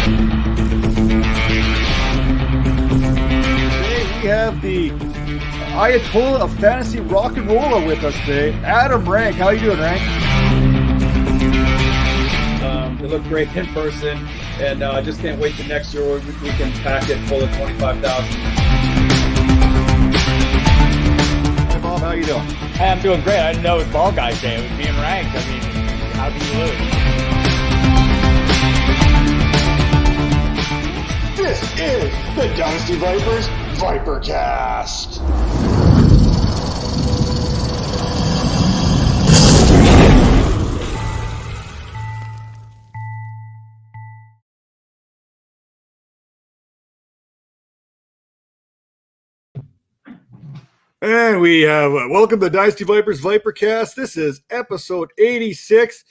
We have the Ayatollah of fantasy rock and roller with us today, Adam Rank. How you doing, Rank? They look great in person, and I just can't wait till next year where we can pack it full of 25,000. Hey, Bob, how you doing? Hey, I'm doing great. I didn't know it was Ball Guys Day. It was being ranked. I mean, how can you lose? This is the Dynasty Vipers ViperCast. And we have welcome to the Dynasty Vipers ViperCast. This is episode 86.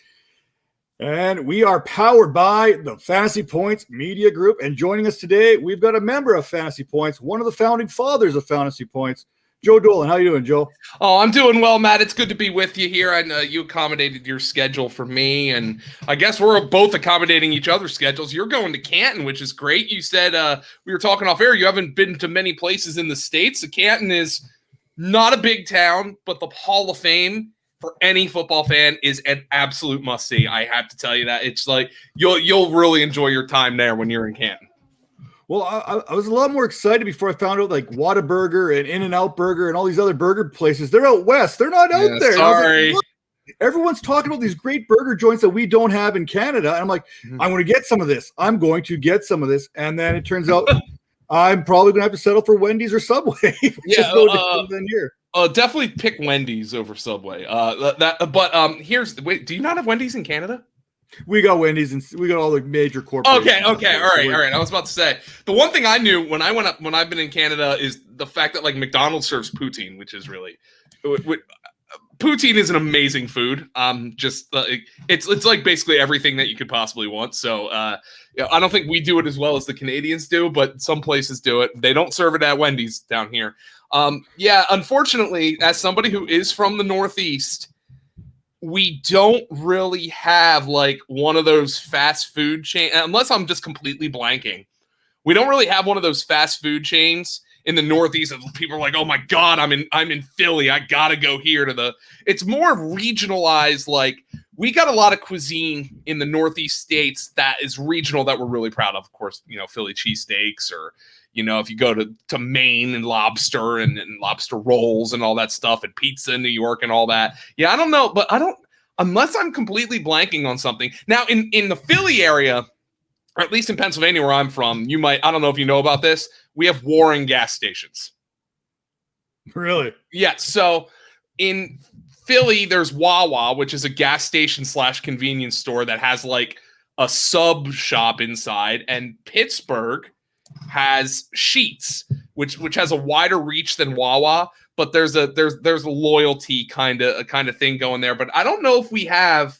And we are powered by the Fantasy Points Media Group. And joining us today, we've got a member of Fantasy Points, one of the founding fathers of Fantasy Points, Joe Dolan. How you doing, Joe? Oh, I'm doing well, Matt. It's good to be with you here. I know you accommodated your schedule for me, and I guess we're both accommodating each other's schedules. You're going to Canton, which is great. You said we were talking off air. You haven't been to many places in the States. So Canton is not a big town, but the Hall of Fame for any football fan is an absolute must-see. I have to tell you that. It's like you'll really enjoy your time there when you're in Canton. Well, I was a lot more excited before I found out like Whataburger and In-N-Out Burger and all these other burger places. They're out west. They're not out there. Sorry. Like, everyone's talking about these great burger joints that we don't have in Canada. And I'm like, I'm going to get some of this. I'm going to get some of this. And then it turns out I'm probably going to have to settle for Wendy's or Subway. Which is no different than here. Definitely pick Wendy's over Subway. Here's do you not have Wendy's in Canada? We got Wendy's and we got all the major corporations. Okay. All right. I was about to say the one thing I knew when I've been in Canada is the fact that like McDonald's serves poutine, which is really poutine is an amazing food. It's like basically everything that you could possibly want. So I don't think we do it as well as the Canadians do, but some places do it. They don't serve it at Wendy's down here. Unfortunately, as somebody who is from the Northeast, we don't really have like one of those fast food chains, unless I'm just completely blanking. We don't really have one of those fast food chains in the Northeast. People are like, "Oh my God, I'm in Philly. I gotta go here to the." It's more regionalized. Like we got a lot of cuisine in the Northeast states that is regional that we're really proud of. Of course, Philly cheesesteaks or. If you go to Maine and lobster and lobster rolls and all that stuff and pizza in New York and all that. Yeah, I don't know, but unless I'm completely blanking on something. Now, in the Philly area, or at least in Pennsylvania where I'm from, I don't know if you know about this, we have warring gas stations. Really? Yeah, so in Philly, there's Wawa, which is a gas station / convenience store that has like a sub shop inside, and Pittsburgh has Sheetz, which has a wider reach than Wawa, but there's a loyalty kind of thing going there. But I don't know if we have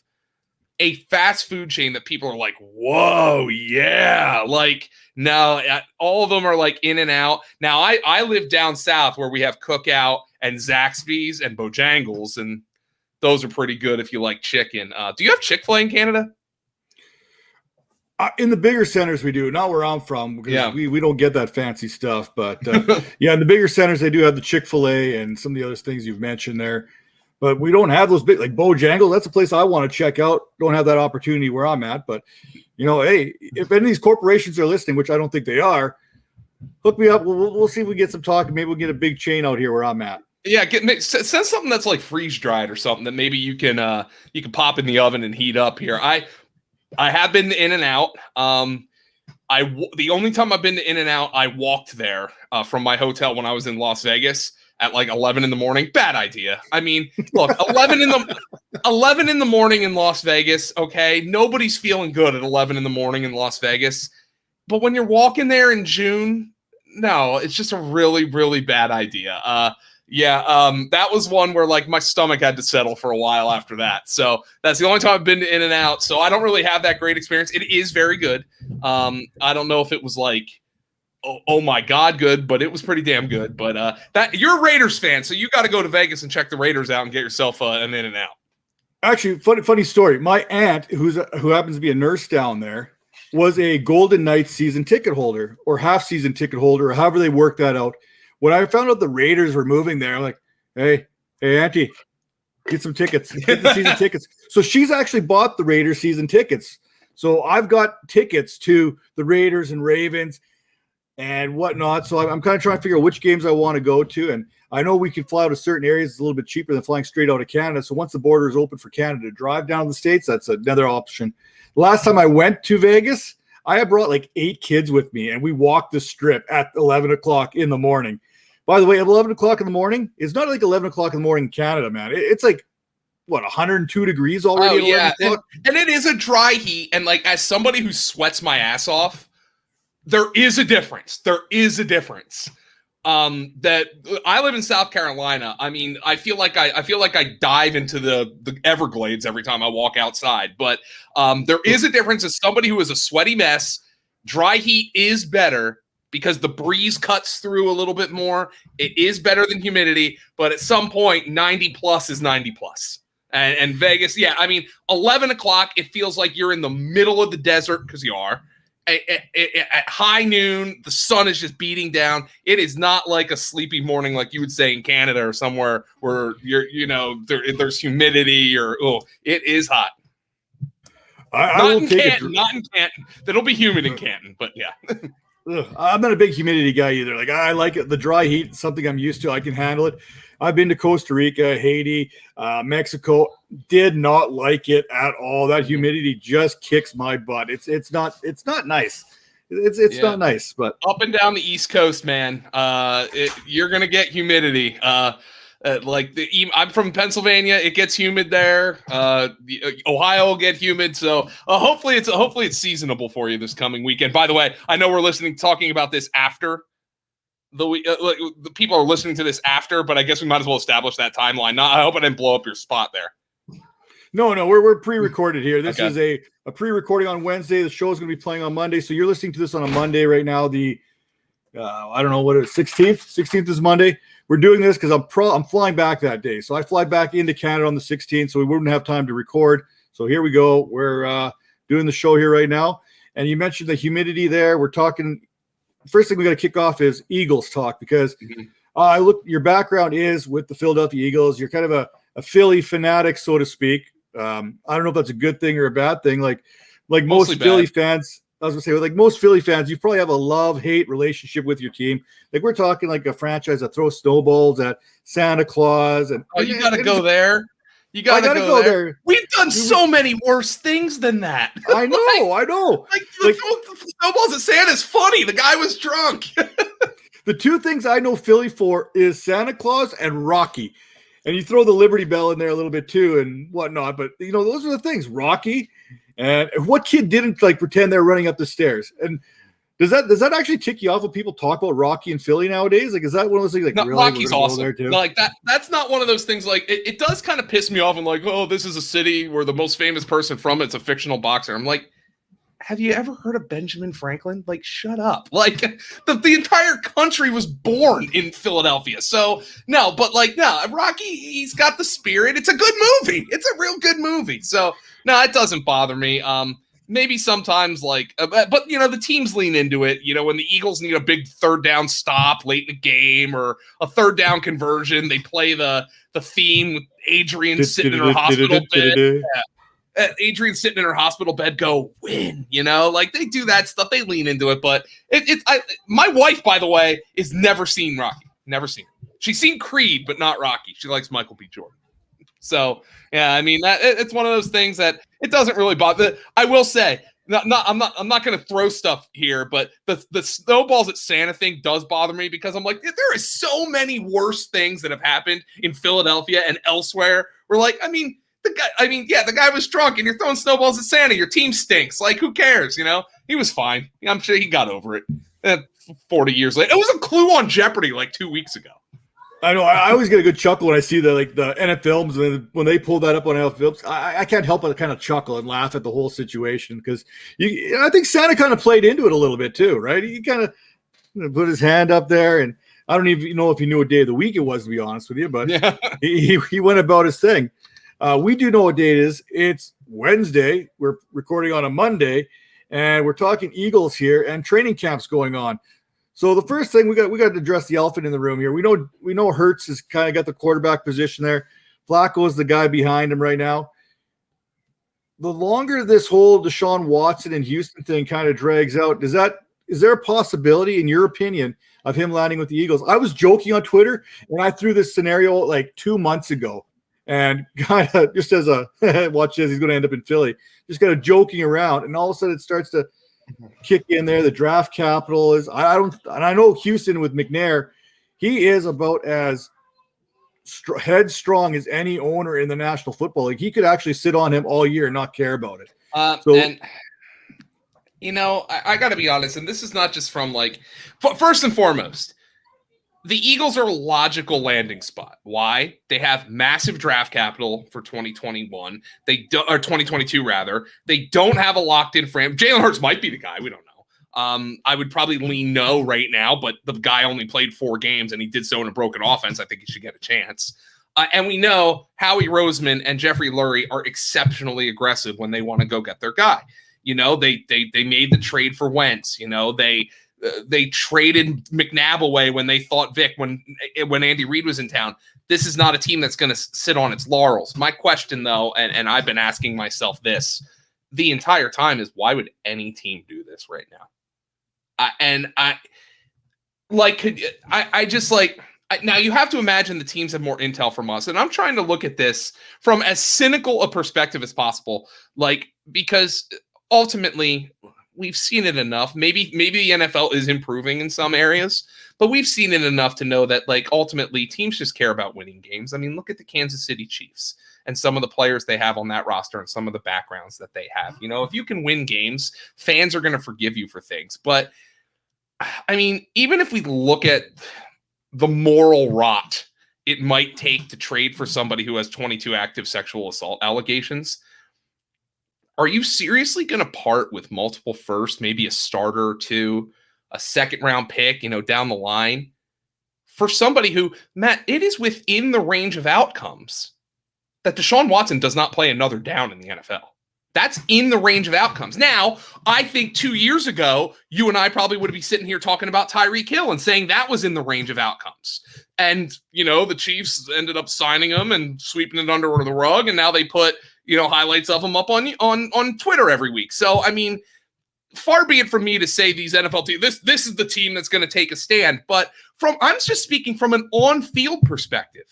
a fast food chain that people are like, whoa, yeah, like no, all of them are like In-N-Out. Now I live down south where we have Cookout and Zaxby's and Bojangles, and those are pretty good if you like chicken. Do you have Chick-fil-A in Canada? In the bigger centers, we do. Not where I'm from, because we don't get that fancy stuff. But in the bigger centers, they do have the Chick-fil-A and some of the other things you've mentioned there. But we don't have those big, like Bojangles. That's a place I want to check out. Don't have that opportunity where I'm at. But, hey, if any of these corporations are listening, which I don't think they are, hook me up. We'll see if we get some talk. Maybe we'll get a big chain out here where I'm at. Yeah, send something that's like freeze dried or something that maybe you can pop in the oven and heat up here. I have been to In-N-Out. The only time I've been to In-N-Out, I walked there from my hotel when I was in Las Vegas at like 11 in the morning. Bad idea. I mean, look, 11 in the morning in Las Vegas. Okay, nobody's feeling good at 11 in the morning in Las Vegas. But when you're walking there in June, no, it's just a really, really bad idea. That was one where like my stomach had to settle for a while after that. So that's the only time I've been to In-N-Out. So I don't really have that great experience. It is very good. I don't know if it was like, oh my God, good, but it was pretty damn good. But that you're a Raiders fan, so you got to go to Vegas and check the Raiders out and get yourself an In-N-Out. Actually, funny story. My aunt, who happens to be a nurse down there, was a Golden Knights season ticket holder or half season ticket holder, or however they worked that out. When I found out the Raiders were moving there, I'm like, hey, Auntie, get some tickets, get the season tickets. So she's actually bought the Raiders season tickets. So I've got tickets to the Raiders and Ravens and whatnot. So I'm kind of trying to figure out which games I want to go to. And I know we can fly out to certain areas. It's a little bit cheaper than flying straight out of Canada. So once the border is open for Canada to drive down to the States, that's another option. Last time I went to Vegas, I had brought like 8 kids with me, and we walked the strip at 11 o'clock in the morning. By the way, at 11 o'clock in the morning, it's not like 11 o'clock in the morning in Canada, man. It's like, what, 102 degrees already? Oh, yeah. And it is a dry heat. And like, as somebody who sweats my ass off, there is a difference. That I live in South Carolina. I mean, I feel like I dive into the Everglades every time I walk outside. But there is a difference. As somebody who is a sweaty mess, dry heat is better because the breeze cuts through a little bit more. It is better than humidity, but at some point, 90 plus is 90 plus. And Vegas, yeah, I mean, 11 o'clock, it feels like you're in the middle of the desert, because you are. At high noon, the sun is just beating down. It is not like a sleepy morning like you would say in Canada or somewhere where there's humidity it is hot. Not in Canton. It'll be humid in Canton, but yeah. I'm not a big humidity guy either. Like, I like it. The dry heat is something I'm used to. I can handle it. I've been to Costa Rica, Haiti, Mexico. Did not like it at all. That humidity just kicks my butt. It's not nice. It's not nice. But up and down the East Coast, man, you're gonna get humidity. I'm from Pennsylvania. It gets humid there. Ohio will get humid. So hopefully it's seasonable for you this coming weekend. By the way, I know we're talking about this after the people are listening to this after, but I guess we might as well establish that timeline. I hope I didn't blow up your spot there. No, we're pre-recorded here. This is a pre-recording on Wednesday. The show is going to be playing on Monday. So you're listening to this on a Monday right now. The I don't know what it is, 16th. 16th is Monday. We're doing this because I'm flying back that day. So I fly back into Canada on the 16th, so we wouldn't have time to record. So here we go. We're doing the show here right now. And you mentioned the humidity there. We're talking. First thing we got to kick off is Eagles talk, because your background is with the Philadelphia Eagles. You're kind of a Philly fanatic, so to speak. I don't know if that's a good thing or a bad thing. Like most Philly fans, I was gonna say, like most Philly fans, you probably have a love-hate relationship with your team. Like, we're talking like a franchise that throws snowballs at Santa Claus, and you got to go there. You got to go there. We've done so many worse things than that. I know. Like the snowballs at Santa's funny. The guy was drunk. The two things I know Philly for is Santa Claus and Rocky. And you throw the Liberty Bell in there a little bit too and whatnot. But, those are the things. Rocky. And what kid didn't pretend they're running up the stairs? And does that actually tick you off when people talk about Rocky and Philly nowadays? Like, is that one of those things? Like, no, really, Rocky's awesome. There too? Like that's not one of those things. Like, it does kind of piss me off. And like, oh, this is a city where the most famous person from it's a fictional boxer. I'm like, have you ever heard of Benjamin Franklin? Like, shut up. Like, the entire country was born in Philadelphia. So no, Rocky, he's got the spirit. It's a good movie. It's a real good movie. So no, it doesn't bother me. Maybe sometimes but the teams lean into it. When the Eagles need a big third down stop late in the game or a third down conversion, they play the theme with Adrian sitting in her hospital bed. Adrian sitting in her hospital bed, go win. Like, they do that stuff. They lean into it. But my wife, by the way, is never seen Rocky. Never seen it. She's seen Creed, but not Rocky. She likes Michael B. Jordan. So yeah, I mean, that it's one of those things that it doesn't really bother. I will say, I'm not going to throw stuff here, but the snowballs at Santa thing does bother me, because I'm like, there is so many worse things that have happened in Philadelphia and elsewhere. We're like, the guy was drunk and you're throwing snowballs at Santa. Your team stinks. Like, who cares? He was fine. I'm sure he got over it. 40 years later, it was a clue on Jeopardy like 2 weeks ago. I know. I always get a good chuckle when I see the NFL films, when they pull that up on NFL films. I can't help but kind of chuckle and laugh at the whole situation, because I think Santa kind of played into it a little bit too, right? He kind of put his hand up there, and I don't even know if he knew what day of the week it was, to be honest with you, but yeah. he went about his thing. We do know what day it is. It's Wednesday. We're recording on a Monday, and we're talking Eagles here, and training camps going on. So the first thing we got to address the elephant in the room here. We know Hurts has kind of got the quarterback position there. Flacco is the guy behind him right now. The longer this whole Deshaun Watson and Houston thing kind of drags out, is there a possibility, in your opinion, of him landing with the Eagles? I was joking on Twitter, and I threw this scenario like 2 months ago, and kind of just as a watch this, he's going to end up in Philly, just kind of joking around, and all of a sudden it starts to kick in there. The draft capital is I know Houston with McNair, he is about as headstrong as any owner in the National Football League. He could actually sit on him all year and not care about it. And I got to be honest, and this is not just from first and foremost, the Eagles are a logical landing spot. Why? They have massive draft capital for 2021. Or 2022 rather. They don't have a locked-in frame. Jalen Hurts might be the guy. We don't know. I would probably lean no right now, but the guy only played 4 games and he did so in a broken offense. I think he should get a chance. And we know Howie Roseman and Jeffrey Lurie are exceptionally aggressive when they want to go get their guy. They made the trade for Wentz. They traded McNabb away when they thought Vic when Andy Reid was in town. This is not a team that's going to sit on its laurels. My question, though, and I've been asking myself this the entire time, is why would any team do this right now? Now you have to imagine the teams have more intel from us. And I'm trying to look at this from as cynical a perspective as possible, because ultimately we've seen it enough. Maybe the NFL is improving in some areas, but we've seen it enough to know that ultimately teams just care about winning games. I mean, look at the Kansas City Chiefs and some of the players they have on that roster and some of the backgrounds that they have. If you can win games, fans are going to forgive you for things. But I mean, even if we look at the moral rot it might take to trade for somebody who has 22 active sexual assault allegations, are you seriously going to part with multiple firsts, maybe a starter or two, a second round pick, down the line for somebody who, Matt, it is within the range of outcomes that Deshaun Watson does not play another down in the NFL. That's in the range of outcomes. Now, I think 2 years ago, you and I probably would be sitting here talking about Tyreek Hill and saying that was in the range of outcomes. And, the Chiefs ended up signing him and sweeping it under the rug. And now they put, highlights of him up on Twitter every week. So, I mean, far be it from me to say these NFL teams, this is the team that's going to take a stand. But I'm just speaking from an on-field perspective.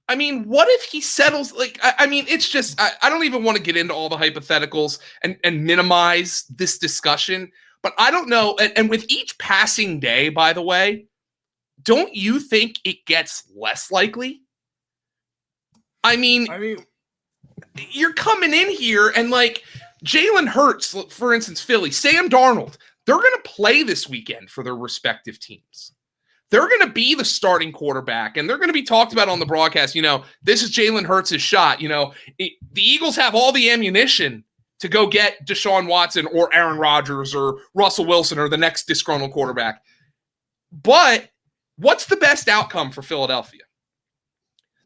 I mean, what if he settles? It's just, I don't even want to get into all the hypotheticals and minimize this discussion, but I don't know. And with each passing day, by the way, don't you think it gets less likely? I mean, you're coming in here and Jalen Hurts, for instance, Philly, Sam Darnold, they're going to play this weekend for their respective teams. They're going to be the starting quarterback, and they're going to be talked about on the broadcast. This is Jalen Hurts' shot. The Eagles have all the ammunition to go get Deshaun Watson or Aaron Rodgers or Russell Wilson or the next disgruntled quarterback. But what's the best outcome for Philadelphia?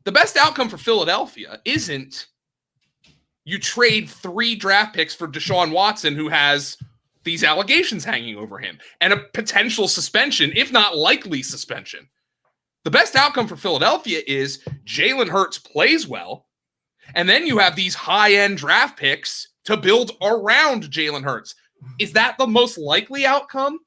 The best outcome for Philadelphia isn't you trade 3 draft picks for Deshaun Watson, who has these allegations hanging over him and a potential suspension, if not likely suspension. The best outcome for Philadelphia is Jalen Hurts plays well, and then you have these high-end draft picks to build around Jalen Hurts. Is that the most likely outcome?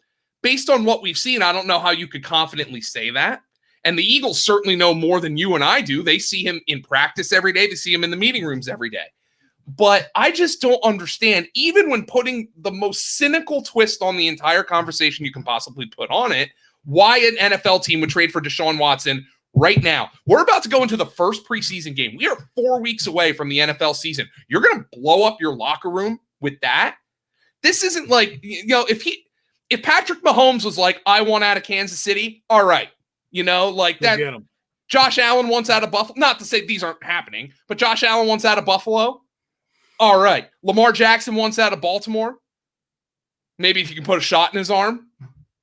Based on what we've seen, I don't know how you could confidently say that. And the Eagles certainly know more than you and I do. They see him in practice every day. They see him in the meeting rooms every day. But I just don't understand, even when putting the most cynical twist on the entire conversation you can possibly put on it, why an NFL team would trade for Deshaun Watson right now. We're about to go into the first preseason game. We are 4 weeks away from the NFL season. You're going to blow up your locker room with that? This isn't if Patrick Mahomes was like, I want out of Kansas City, all right. That Josh Allen wants out of Buffalo. Not to say these aren't happening, but Josh Allen wants out of Buffalo. All right. Lamar Jackson wants out of Baltimore. Maybe if you can put a shot in his arm.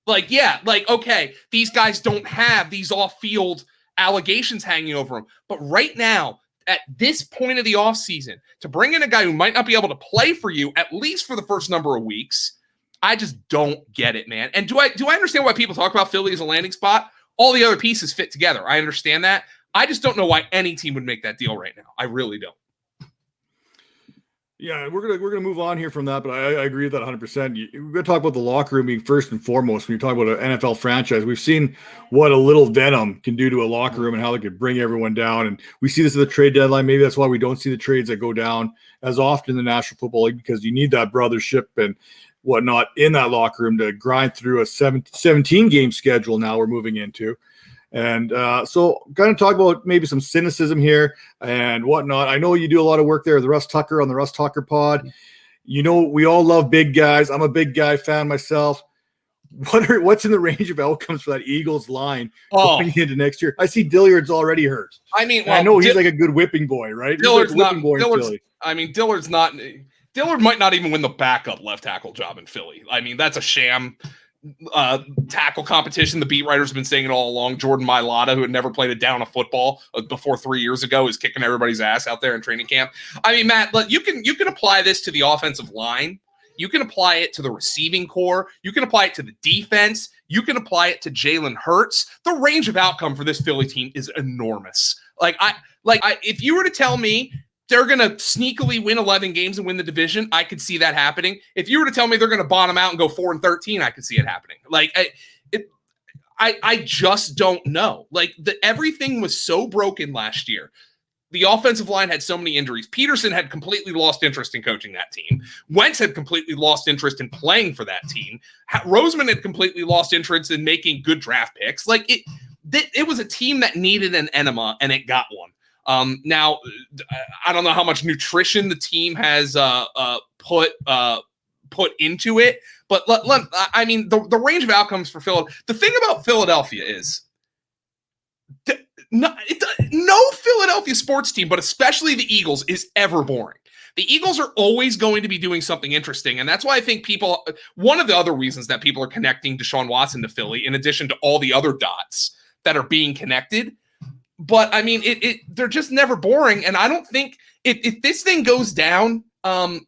Okay, these guys don't have these off-field allegations hanging over them. But right now, at this point of the offseason to bring in a guy who might not be able to play for you, at least for the first number of weeks, I just don't get it, man. And do I understand why people talk about Philly as a landing spot? All the other pieces fit together. I understand that. I just don't know why any team would make that deal right now. I really don't. Yeah, we're gonna move on here from that, but I agree with that 100%. We're gonna talk about the locker room being first and foremost. When you talk about an NFL franchise, we've seen what a little venom can do to a locker room and how they could bring everyone down. And we see this at the trade deadline. Maybe that's why we don't see the trades that go down as often in the National Football League, because you need that brothership and whatnot in that locker room to grind through a 17 game schedule. Now we're moving into. And so kind of talk about maybe some cynicism here and whatnot. I know you do a lot of work there, the Russ Tucker on the Russ Tucker pod. You know, we all love big guys. I'm a big guy fan myself. What's in the range of outcomes for that Eagles line going into next year? I see Dillard's already hurt. I mean, I know he's like a good whipping boy, right? Dillard's he's like a whipping boy in Philly. I mean, Dillard might not even win the backup left tackle job in Philly. I mean, that's a sham tackle competition. The beat writers have been saying it all along. Jordan Mailata, who had never played a down of football before 3 years ago, is kicking everybody's ass out there in training camp. I mean, Matt, you can apply this to the offensive line. You can apply it to the receiving core. You can apply it to the defense. You can apply it to Jalen Hurts. The range of outcome for this Philly team is enormous. If you were to tell me they're going to sneakily win 11 games and win the division, I could see that happening. If you were to tell me they're going to bottom out and go 4-13, I could see it happening. I just don't know. Everything was so broken last year. The offensive line had so many injuries. Peterson had completely lost interest in coaching that team. Wentz had completely lost interest in playing for that team. Roseman had completely lost interest in making good draft picks. It was a team that needed an enema, and it got one. Now, I don't know how much nutrition the team has put into it, but the range of outcomes for Philadelphia. The thing about Philadelphia is no Philadelphia sports team, but especially the Eagles, is ever boring. The Eagles are always going to be doing something interesting, and that's why I think one of the other reasons that people are connecting Deshaun Watson to Philly, in addition to all the other dots that are being connected. But I mean, they're just never boring. And I don't think if this thing goes down, I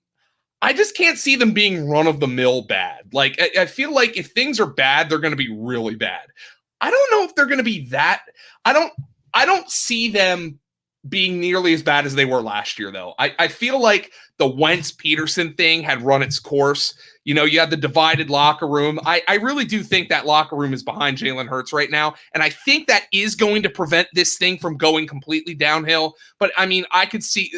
just can't see them being run of the mill bad. I feel like if things are bad, they're going to be really bad. I don't know if they're going to be that. I don't see them being nearly as bad as they were last year, though. I feel like the Wentz-Peterson thing had run its course. You know, you had the divided locker room. I really do think that locker room is behind Jalen Hurts right now, and I think that is going to prevent this thing from going completely downhill. But, I mean, I could see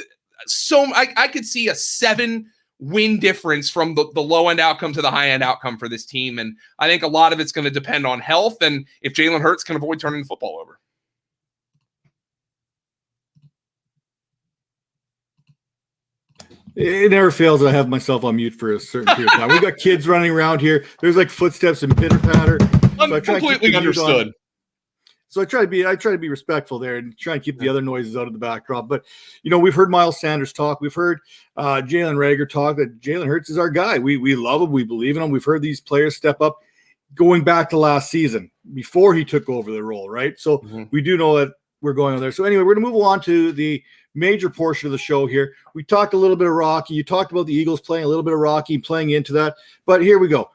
I could see a 7-win difference from the low-end outcome to the high-end outcome for this team, and I think a lot of it's going to depend on health and if Jalen Hurts can avoid turning the football over. It never fails that I have myself on mute for a certain period of time. We've got kids running around here. There's like footsteps and pitter patter. So completely understood. So I try to be respectful there and try and keep the other noises out of the backdrop. But you know, we've heard Miles Sanders talk. We've heard Jalen Reagor talk that Jalen Hurts is our guy. We love him. We believe in him. We've heard these players step up going back to last season before he took over the role, right? So we do know that we're going on there. So anyway, we're going to move on to the major portion of the show here. We talked a little bit of Rocky. You talked about the Eagles playing a little bit of Rocky, playing into that. But here we go.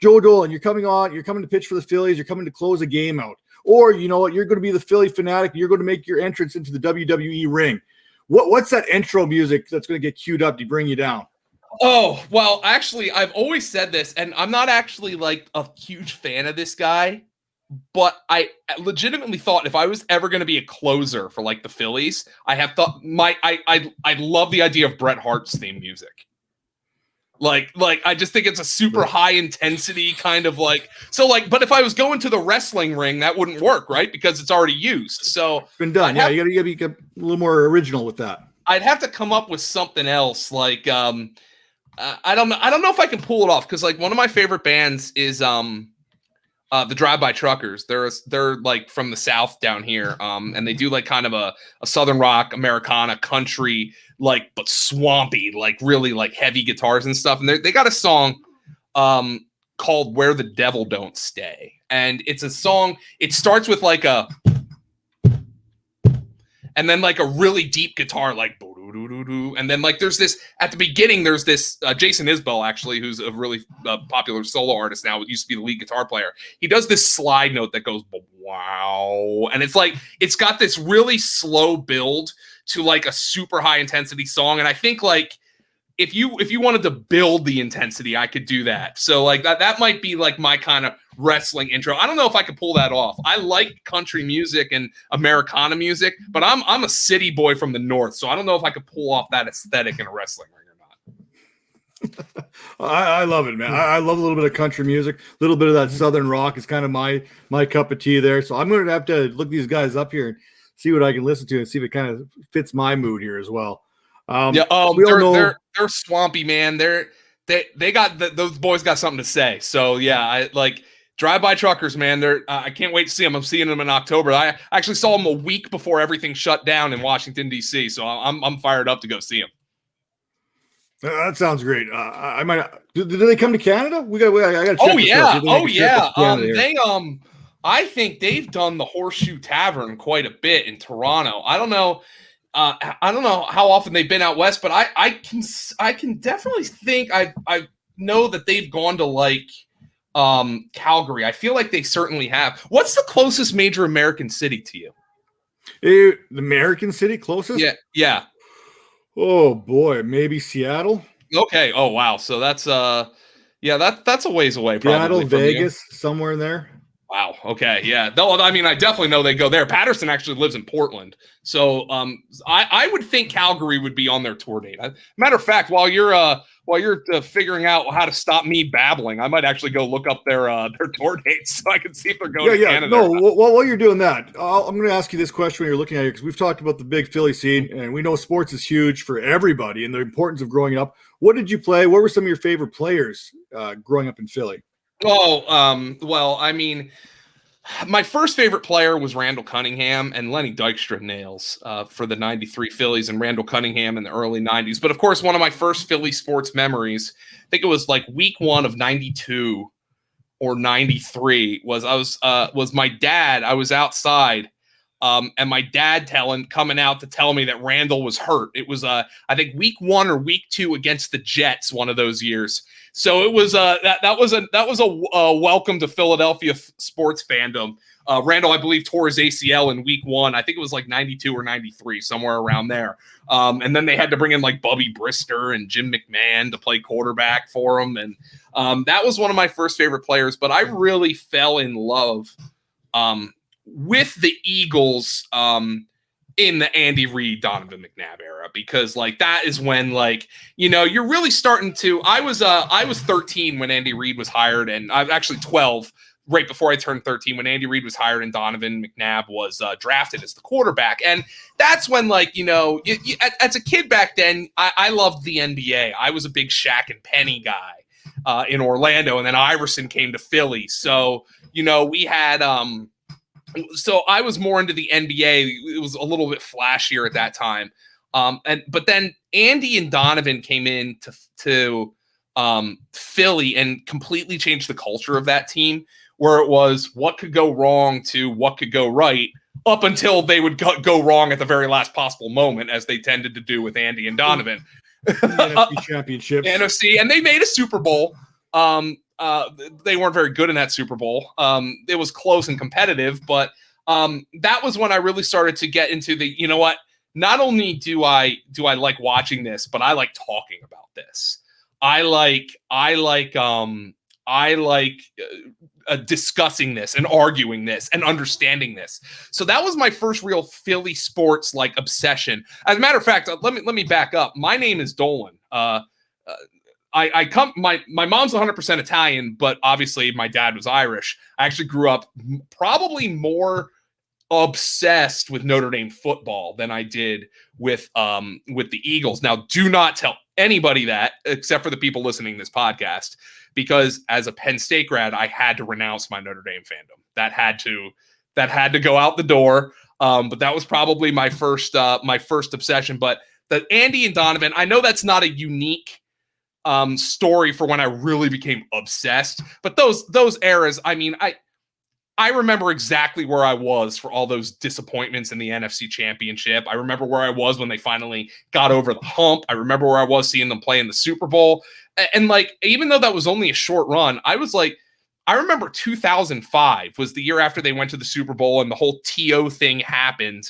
Joe Dolan, you're coming on. You're coming to pitch for the Phillies. You're coming to close a game out. Or, you know what, you're going to be the Philly fanatic. You're going to make your entrance into the WWE ring. What's that intro music that's going to get queued up to bring you down? Oh, well, actually, I've always said this, and I'm not actually like a huge fan of this guy, but I legitimately thought if I was ever going to be a closer for like the Phillies, I love the idea of Bret Hart's theme music. Like I just think it's a super high intensity kind of but if I was going to the wrestling ring, that wouldn't work, right? Because it's already used. So it's been done. You got to be a little more original with that. I'd have to come up with something else. I don't know if I can pull it off, because like one of my favorite bands is the Drive-By Truckers. They're like from the South down here, and they do like kind of a Southern rock, Americana, country, but swampy, really heavy guitars and stuff. And they got a song called "Where the Devil Don't Stay," and it's a song. It starts with and then like a really deep guitar, like boo-doo-doo-doo-doo. And then like there's this at the beginning. There's this Jason Isbell actually, who's a really popular solo artist now. Used to be the lead guitar player. He does this slide note that goes wow, and it's like it's got this really slow build to like a super high intensity song. And I think like if you wanted to build the intensity, I could do that. So like that might be like my kind of wrestling intro. I don't know if I could pull that off. I like country music and Americana music, but I'm a city boy from the north, so I don't know if I could pull off that aesthetic in a wrestling ring or not. I love it, man. I love a little bit of country music, a little bit of that southern rock is kind of my cup of tea there. So I'm going to have to look these guys up here and see what I can listen to and see if it kind of fits my mood here as well. They're swampy, man. They got those boys got something to say. So yeah, I like Drive-By Truckers, man. I can't wait to see them. I'm seeing them in October. I actually saw them a week before everything shut down in Washington D.C. So I'm fired up to go see them. That sounds great. I might. Do they come to Canada? I got to check. Oh yeah. I think they've done the Horseshoe Tavern quite a bit in Toronto. I don't know how often they've been out west, but I can definitely think I know that they've gone to like Calgary. I feel like they certainly have. What's the closest major American city to you? The American city closest? Yeah. Oh boy, maybe Seattle. Okay. Oh wow. So that's that's a ways away. Probably Seattle, Vegas, somewhere in there. Wow. Okay. Yeah. Though I mean, I definitely know they go there. Patterson actually lives in Portland, so I would think Calgary would be on their tour date. Matter of fact, while you're figuring out how to stop me babbling, I might actually go look up their tour dates so I can see if they're going to Canada. No, while you're doing that, I'm going to ask you this question when you're looking at it because we've talked about the big Philly scene, and we know sports is huge for everybody and the importance of growing up. What did you play? What were some of your favorite players growing up in Philly? Oh, well, I mean, my first favorite player was Randall Cunningham, and Lenny Dykstra nails for the 93 Phillies and Randall Cunningham in the early 90s. But of course, one of my first Philly sports memories, I think it was like week 1 of 92 or 93, was my dad. I was outside, and my dad coming out to tell me that Randall was hurt. It was I think week 1 or week 2 against the Jets, one of those years. So it was that was a welcome to Philadelphia sports fandom. Randall, I believe, tore his ACL in week 1. I think it was like 92 or 93, somewhere around there. And then they had to bring in like Bubby Brister and Jim McMahon to play quarterback for him. And that was one of my first favorite players. But I really fell in love with the Eagles in the Andy Reid, Donovan McNabb era, because like that is when like, you know, you're really starting to, I was 13 when Andy Reid was hired, and I'm actually 12 right before I turned 13 when Andy Reid was hired and Donovan McNabb was drafted as the quarterback. And that's when, like, you know, as a kid back then, I loved the NBA. I was a big Shaq and Penny guy in Orlando, and then Iverson came to Philly. So, you know, we had so I was more into the NBA. It was a little bit flashier at that time. But then Andy and Donovan came in to Philly and completely changed the culture of that team, where it was what could go wrong to what could go right, up until they would go wrong at the very last possible moment, as they tended to do with Andy and Donovan. The NFC championships. NFC, and they made a Super Bowl. They weren't very good in that Super Bowl. It was close and competitive, but that was when I really started to get into the, you know what, not only do I like watching this, but I like talking about this. I like discussing this and arguing this and understanding this. So that was my first real Philly sports like obsession. As a matter of fact, let me back up. My name is Dolan. My mom's 100% Italian, but obviously my dad was Irish. I actually grew up probably more obsessed with Notre Dame football than I did with the Eagles. Now, do not tell anybody that, except for the people listening to this podcast, because as a Penn State grad, I had to renounce my Notre Dame fandom. That had to go out the door. But that was probably my first obsession. But the Andy and Donovan, I know that's not a unique story for when I really became obsessed, but those eras, I mean, I remember exactly where I was for all those disappointments in the NFC Championship. I remember where I was when they finally got over the hump. I remember where I was seeing them play in the Super Bowl. And like, even though that was only a short run, I was like, I remember 2005 was the year after they went to the Super Bowl and the whole T.O. thing happened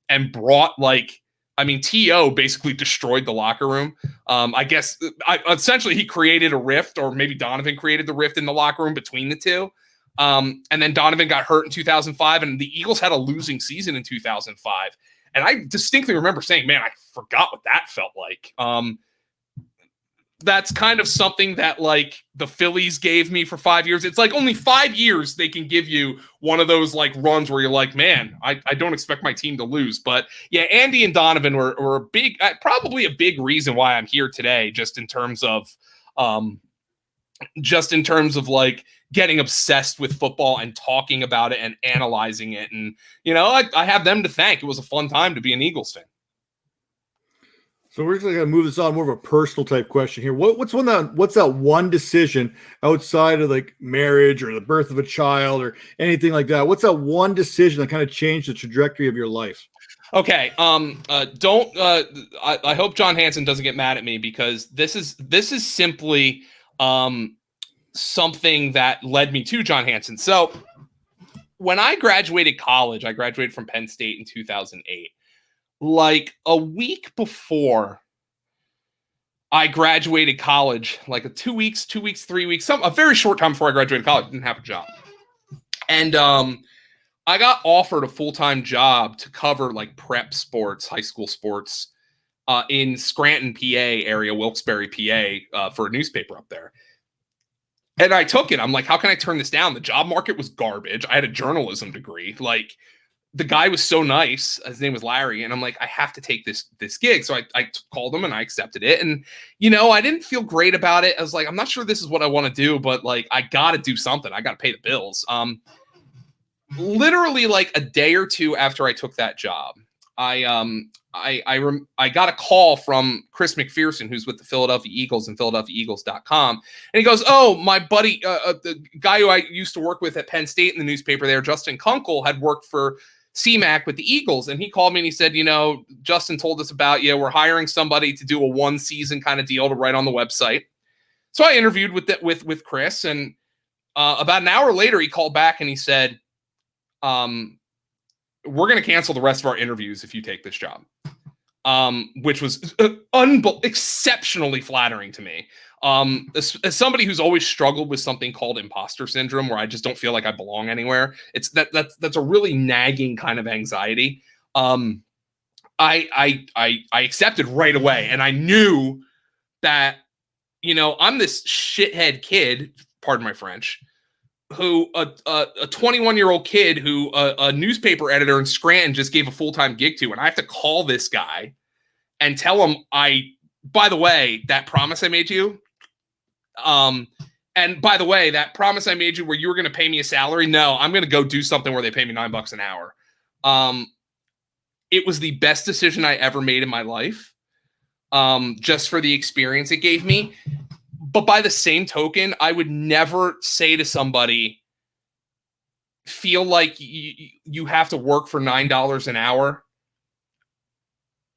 and brought like, I mean, T.O. basically destroyed the locker room. I guess essentially he created a rift, or maybe Donovan created the rift in the locker room between the two. And then Donovan got hurt in 2005, and the Eagles had a losing season in 2005. And I distinctly remember saying, man, I forgot what that felt like. That's kind of something that like the Phillies gave me for 5 years. It's like only 5 years they can give you one of those like runs where you're like, man, I don't expect my team to lose. But yeah, Andy and Donovan were a big, probably a big reason why I'm here today, just in terms of like getting obsessed with football and talking about it and analyzing it. And, you know, I have them to thank. It was a fun time to be an Eagles fan. So we're just going to move this on, more of a personal type question here. What's that one decision outside of like marriage or the birth of a child or anything like that? What's that one decision that kind of changed the trajectory of your life? Okay. I hope John Hansen doesn't get mad at me, because this is simply something that led me to John Hansen. So when I graduated college, I graduated from Penn State in 2008. Like a week before I graduated college, like 2 weeks, 3 weeks, a very short time before I graduated college, didn't have a job. And I got offered a full-time job to cover like prep sports, high school sports in Scranton, PA area, Wilkes-Barre, PA, for a newspaper up there. And I took it. I'm like, how can I turn this down? The job market was garbage. I had a journalism degree. Like, the guy was so nice. His name was Larry. And I'm like, I have to take this gig. So I called him and I accepted it. And, you know, I didn't feel great about it. I was like, I'm not sure this is what I want to do, but like, I got to do something. I got to pay the bills. Literally like a day or two after I took that job, I got a call from Chris McPherson, who's with the Philadelphia Eagles and PhiladelphiaEagles.com. And he goes, oh, my buddy, the guy who I used to work with at Penn State in the newspaper there, Justin Kunkel, had worked for CMAC with the Eagles. And he called me and he said, you know, Justin told us about you. We're hiring somebody to do a 1 season kind of deal to write on the website. So I interviewed with Chris, and about an hour later, he called back and he said, we're going to cancel the rest of our interviews if you take this job, which was exceptionally flattering to me. As somebody who's always struggled with something called imposter syndrome, where I just don't feel like I belong anywhere. It's that's a really nagging kind of anxiety. I accepted right away, and I knew that, you know, I'm this shithead kid, pardon my French, who a 21-year-old kid who a newspaper editor in Scranton just gave a full-time gig to, and I have to call this guy and tell him, by the way, that promise I made you, and by the way, that promise I made you where you were going to pay me a salary, no, I'm going to go do something where they pay me $9 an hour. It was the best decision I ever made in my life, just for the experience it gave me. But by the same token, I would never say to somebody, feel like you have to work for $9 an hour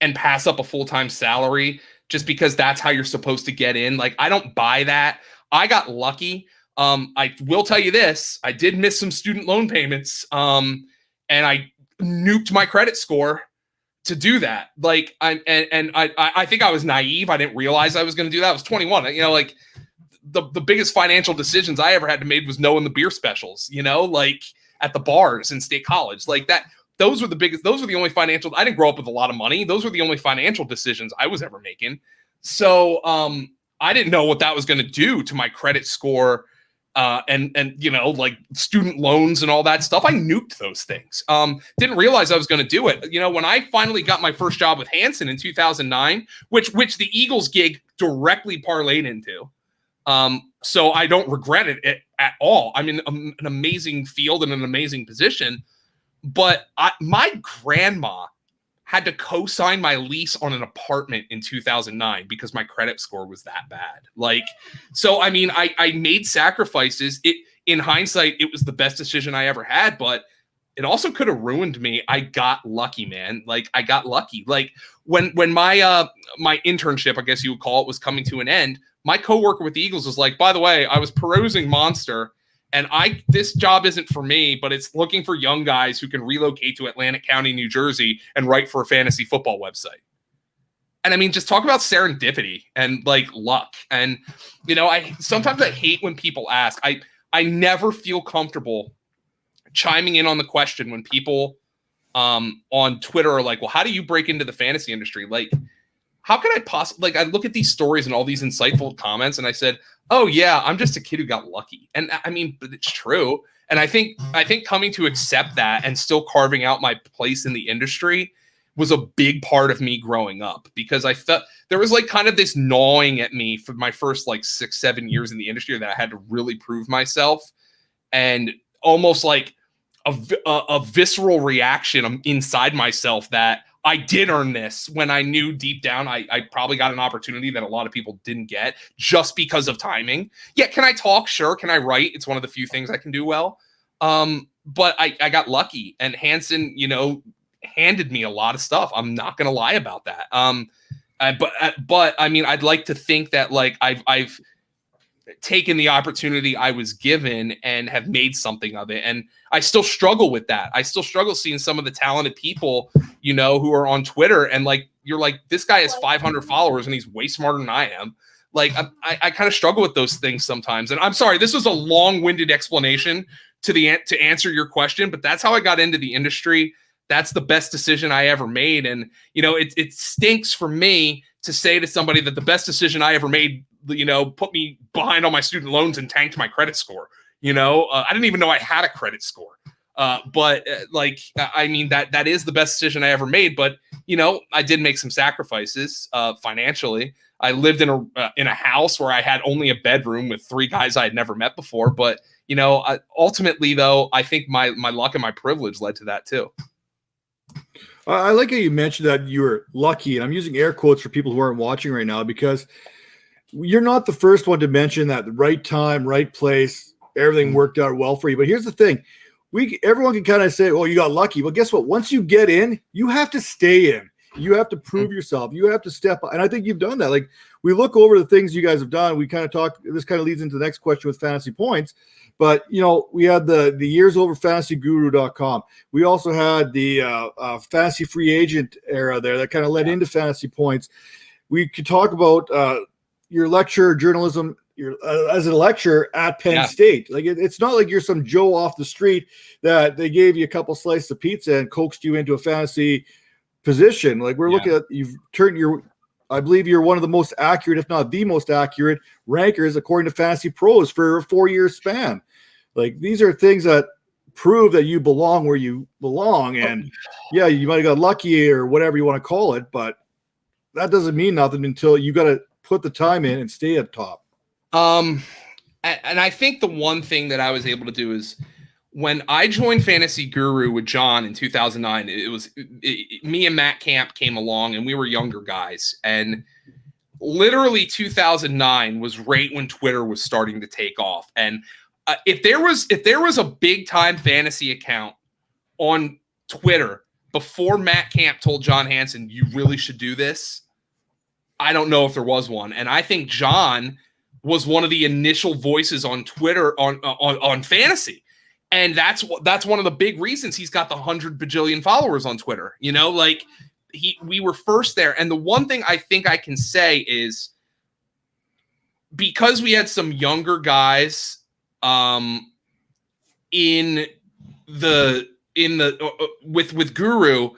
and pass up a full-time salary just because that's how you're supposed to get in. Like, I don't buy that. I got lucky. I will tell you this. I did miss some student loan payments, and I nuked my credit score to do that. Like, I think I was naive. I didn't realize I was going to do that. I was 21. You know, like the biggest financial decisions I ever had to make was knowing the beer specials, you know, like at the bars in State College, like that. Those were the only financial, I didn't grow up with a lot of money. Those were the only financial decisions I was ever making. So I didn't know what that was going to do to my credit score, and you know, like student loans and all that stuff. I nuked those things. Didn't realize I was going to do it. You know, when I finally got my first job with Hansen in 2009, which the Eagles gig directly parlayed into. So I don't regret it at all. I'm in an amazing field and an amazing position. But my grandma had to co-sign my lease on an apartment in 2009 because my credit score was that bad. Like, so, I mean, I made sacrifices. in hindsight, it was the best decision I ever had, but it also could have ruined me. I got lucky, man. Like I got lucky. Like when my my internship, I guess you would call it, was coming to an end, my coworker with the Eagles was like, by the way, I was perusing Monster, and this job isn't for me, but it's looking for young guys who can relocate to Atlantic County, New Jersey, and write for a fantasy football website. And I mean, just talk about serendipity and like luck. And you know, sometimes I hate when people ask. I never feel comfortable chiming in on the question when people on Twitter are like, well, how do you break into the fantasy industry? Like, how could I possibly, like, I look at these stories and all these insightful comments and I said, oh yeah, I'm just a kid who got lucky. And I mean, but it's true. And I think coming to accept that and still carving out my place in the industry was a big part of me growing up, because I felt there was like kind of this gnawing at me for my first like 6-7 years in the industry that I had to really prove myself, and almost like a visceral reaction inside myself that I did earn this, when I knew deep down I probably got an opportunity that a lot of people didn't get just because of timing. Yeah, can I talk? Sure. Can I write? It's one of the few things I can do well. But I got lucky, and Hansen, you know, handed me a lot of stuff. I'm not going to lie about that. But I mean, I'd like to think that like I've taken the opportunity I was given and have made something of it. And I still struggle with that. I still struggle seeing some of the talented people, you know, who are on Twitter and like, you're like, this guy has 500 followers and he's way smarter than I am. Like, I kind of struggle with those things sometimes. And I'm sorry, this was a long-winded explanation to answer your question, but that's how I got into the industry. That's the best decision I ever made. And, you know, it stinks for me to say to somebody that the best decision I ever made, you know, put me behind on my student loans and tanked my credit score. You know, I didn't even know I had a credit score. Like, I mean, that is the best decision I ever made. But, you know, I did make some sacrifices financially. I lived in a house where I had only a bedroom with 3 guys I had never met before. But, you know, ultimately, though, I think my luck and my privilege led to that, too. I like how you mentioned that you were lucky, and I'm using air quotes for people who aren't watching right now, because you're not the first one to mention that the right time, right place, everything worked out well for you. But here's the thing. Everyone can kind of say, oh, you got lucky. But guess what? Once you get in, you have to stay in. You have to prove yourself. You have to step up. And I think you've done that. Like, we look over the things you guys have done. We kind of talk. This kind of leads into the next question with fantasy points. But, you know, we had the years over fantasyguru.com. We also had the fantasy free agent era there that kind of led into fantasy points. We could talk about your lecture journalism as a lecturer at Penn State. Like, it's not like you're some Joe off the street that they gave you a couple slices of pizza and coaxed you into a fantasy position. Like, we're looking at, you've turned I believe you're one of the most accurate, if not the most accurate rankers according to Fantasy Pros for a 4-year span. Like, these are things that prove that you belong where you belong. And yeah, you might've got lucky or whatever you want to call it, but that doesn't mean nothing until you got to put the time in and stay at top. And I think the one thing that I was able to do is, when I joined Fantasy Guru with John in 2009, it was me and Matt Camp came along, and we were younger guys. And literally 2009 was right when Twitter was starting to take off. And if there was a big time fantasy account on Twitter before Matt Camp told John Hansen, you really should do this, I don't know if there was one. And I think John was one of the initial voices on Twitter on fantasy. And that's one of the big reasons he's got the 100 bajillion followers on Twitter. You know, like, we were first there. And the one thing I think I can say is, because we had some younger guys with Guru,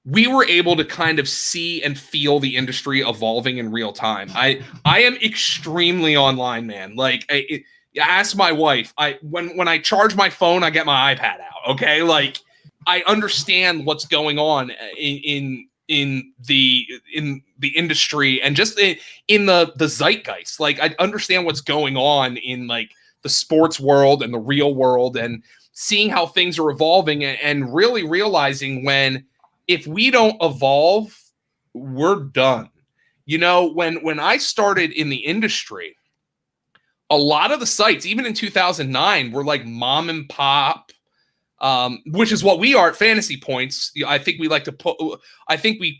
we were able to kind of see and feel the industry evolving in real time. I am extremely online, man. Like, ask my wife. When I charge my phone, I get my iPad out. Okay, like, I understand what's going on in the industry and just in the zeitgeist. Like, I understand what's going on in like the sports world and the real world, and seeing how things are evolving, and really realizing if we don't evolve, we're done. You know, when I started in the industry, a lot of the sites, even in 2009, were like mom and pop, which is what we are at Fantasy Points. I think we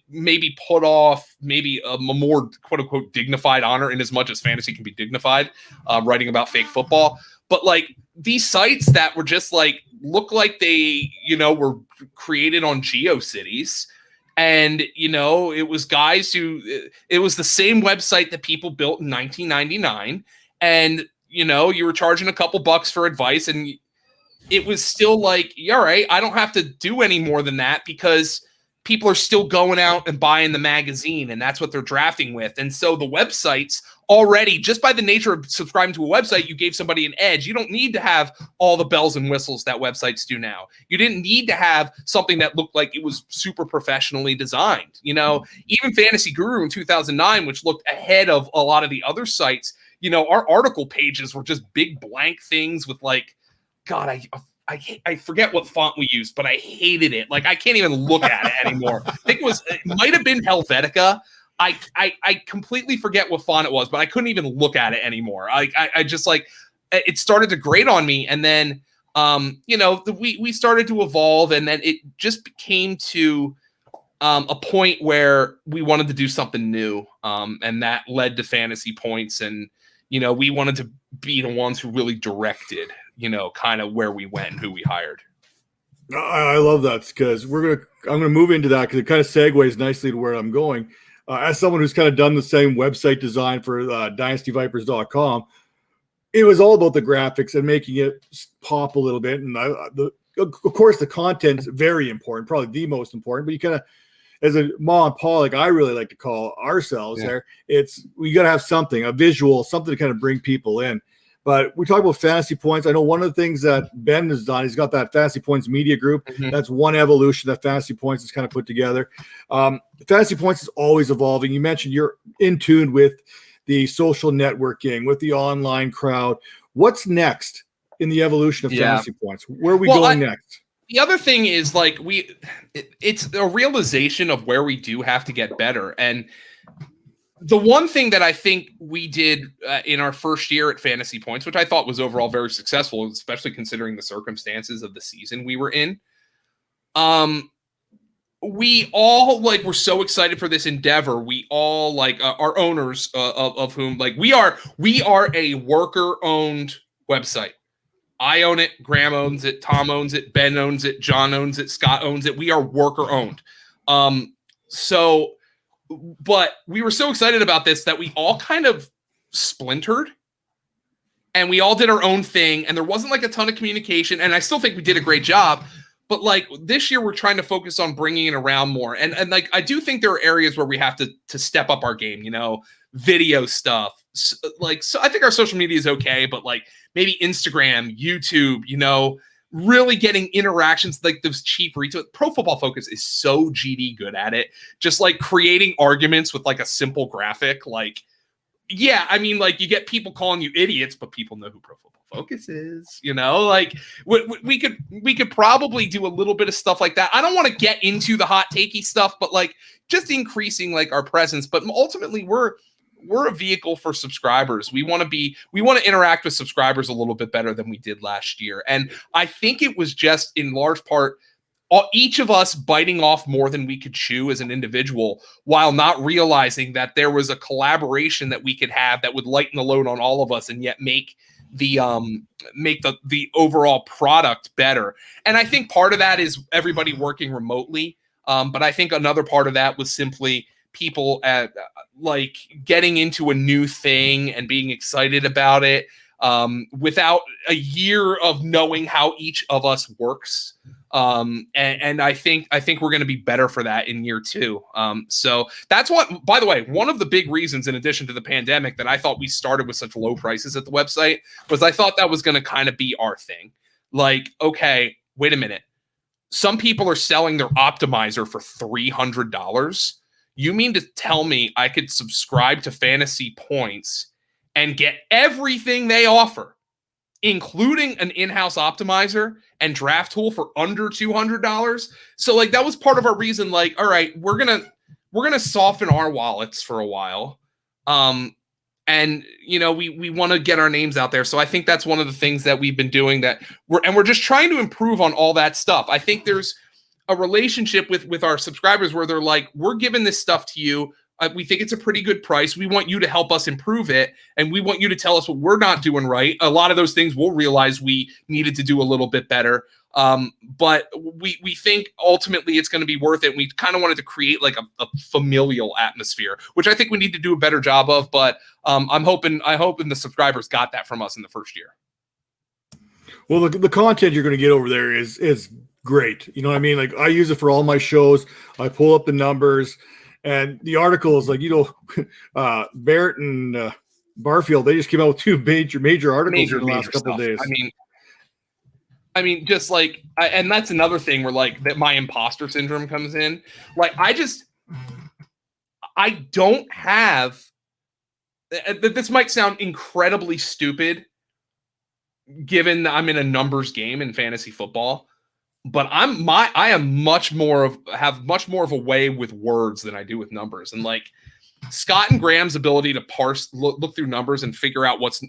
maybe put off maybe a more quote unquote dignified honor, in as much as fantasy can be dignified, writing about fake football. But like these sites that were just like, look like they, were created on GeoCities. And, it was guys it was the same website that people built in 1999. And, you were charging a couple bucks for advice, and it was still like, all right, I don't have to do any more than that, because people are still going out and buying the magazine, and that's what they're drafting with. And so the websites already, just by the nature of subscribing to a website, you gave somebody an edge. You don't need to have all the bells and whistles that websites do now. You didn't need to have something that looked like it was super professionally designed. Even Fantasy Guru in 2009, which looked ahead of a lot of the other sites, our article pages were just big blank things with like, God, I forget what font we used, but I hated it. Like, I can't even look at it anymore. I think it might have been Helvetica. I completely forget what font it was, but I couldn't even look at it anymore. I just like, it started to grate on me. And then, we started to evolve, and then it just came to a point where we wanted to do something new. And that led to Fantasy Points. And, we wanted to be the ones who really directed, kind of where we went and who we hired. I love that, because I'm going to move into that, because it kind of segues nicely to where I'm going. As someone who's kind of done the same website design for dynastyvipers.com, it was all about the graphics and making it pop a little bit. And of course, the content's very important, probably the most important, but you kind of, as a mom and pa, like I really like to call ourselves there, we got to have something, a visual, something to kind of bring people in. But we talk about Fantasy Points. I know one of the things that Ben has done, he's got that Fantasy Points media group. Mm-hmm. That's one evolution that Fantasy Points has kind of put together. Fantasy Points is always evolving. You mentioned you're in tune with the social networking, with the online crowd. What's next in the evolution of Fantasy Points? Where are we going next? The other thing is like it's a realization of where we do have to get better. And the one thing that I think we did in our first year at Fantasy Points, which I thought was overall very successful, especially considering the circumstances of the season we were in, we all were so excited for this endeavor. We all our owners of whom we are a worker-owned website. I own it, Graham owns it, Tom owns it, Ben owns it, John owns it, Scott owns it. We are worker-owned. But we were so excited about this that we all kind of splintered, and we all did our own thing, and there wasn't a ton of communication, and I still think we did a great job. But this year we're trying to focus on bringing it around more. And I do think there are areas where we have to step up our game, video stuff. So I think our social media is okay, but maybe Instagram, YouTube, really getting interactions, those cheap retweets. Pro Football Focus is so GD good at it. Just creating arguments with a simple graphic. You get people calling you idiots, but people know who Pro Football Focus is, we could probably do a little bit of stuff like that. I don't want to get into the hot takey stuff, but just increasing our presence. But ultimately we're a vehicle for subscribers. We want to interact with subscribers a little bit better than we did last year. And I think it was just in large part each of us biting off more than we could chew as an individual, while not realizing that there was a collaboration that we could have that would lighten the load on all of us and yet make the overall product better. And I think part of that is everybody working remotely. But I think another part of that was simply people getting into a new thing and being excited about it without a year of knowing how each of us works. And I think we're going to be better for that in year two. So that's what, by the way, one of the big reasons, in addition to the pandemic, that I thought we started with such low prices at the website was I thought that was going to kind of be our thing. Okay, wait a minute. Some people are selling their optimizer for $300. You mean to tell me I could subscribe to Fantasy Points and get everything they offer, including an in-house optimizer and draft tool for under $200? So that was part of our reason. All right, we're gonna soften our wallets for a while, And, we want to get our names out there. So I think that's one of the things that we've been doing we're just trying to improve on all that stuff. I think there's a relationship with our subscribers where they're like, we're giving this stuff to you. We think it's a pretty good price. We want you to help us improve it. And we want you to tell us what we're not doing right. A lot of those things we'll realize we needed to do a little bit better. But we think ultimately it's going to be worth it. We kind of wanted to create like a familial atmosphere, which I think we need to do a better job of. But I'm hoping the subscribers got that from us in the first year. Well, the content you're going to get over there is great. You know what I mean? Like, I use it for all my shows. I pull up the numbers, and the articles, like, Barrett and Barfield, they just came out with two major articles in the last couple of days. I mean, just like, and that's another thing where like that my imposter syndrome comes in. Like, I don't have. This might sound incredibly stupid, given that I'm in a numbers game in fantasy football, but I have much more of a way with words than I do with numbers. And like Scott and Graham's ability to look through numbers and figure out what's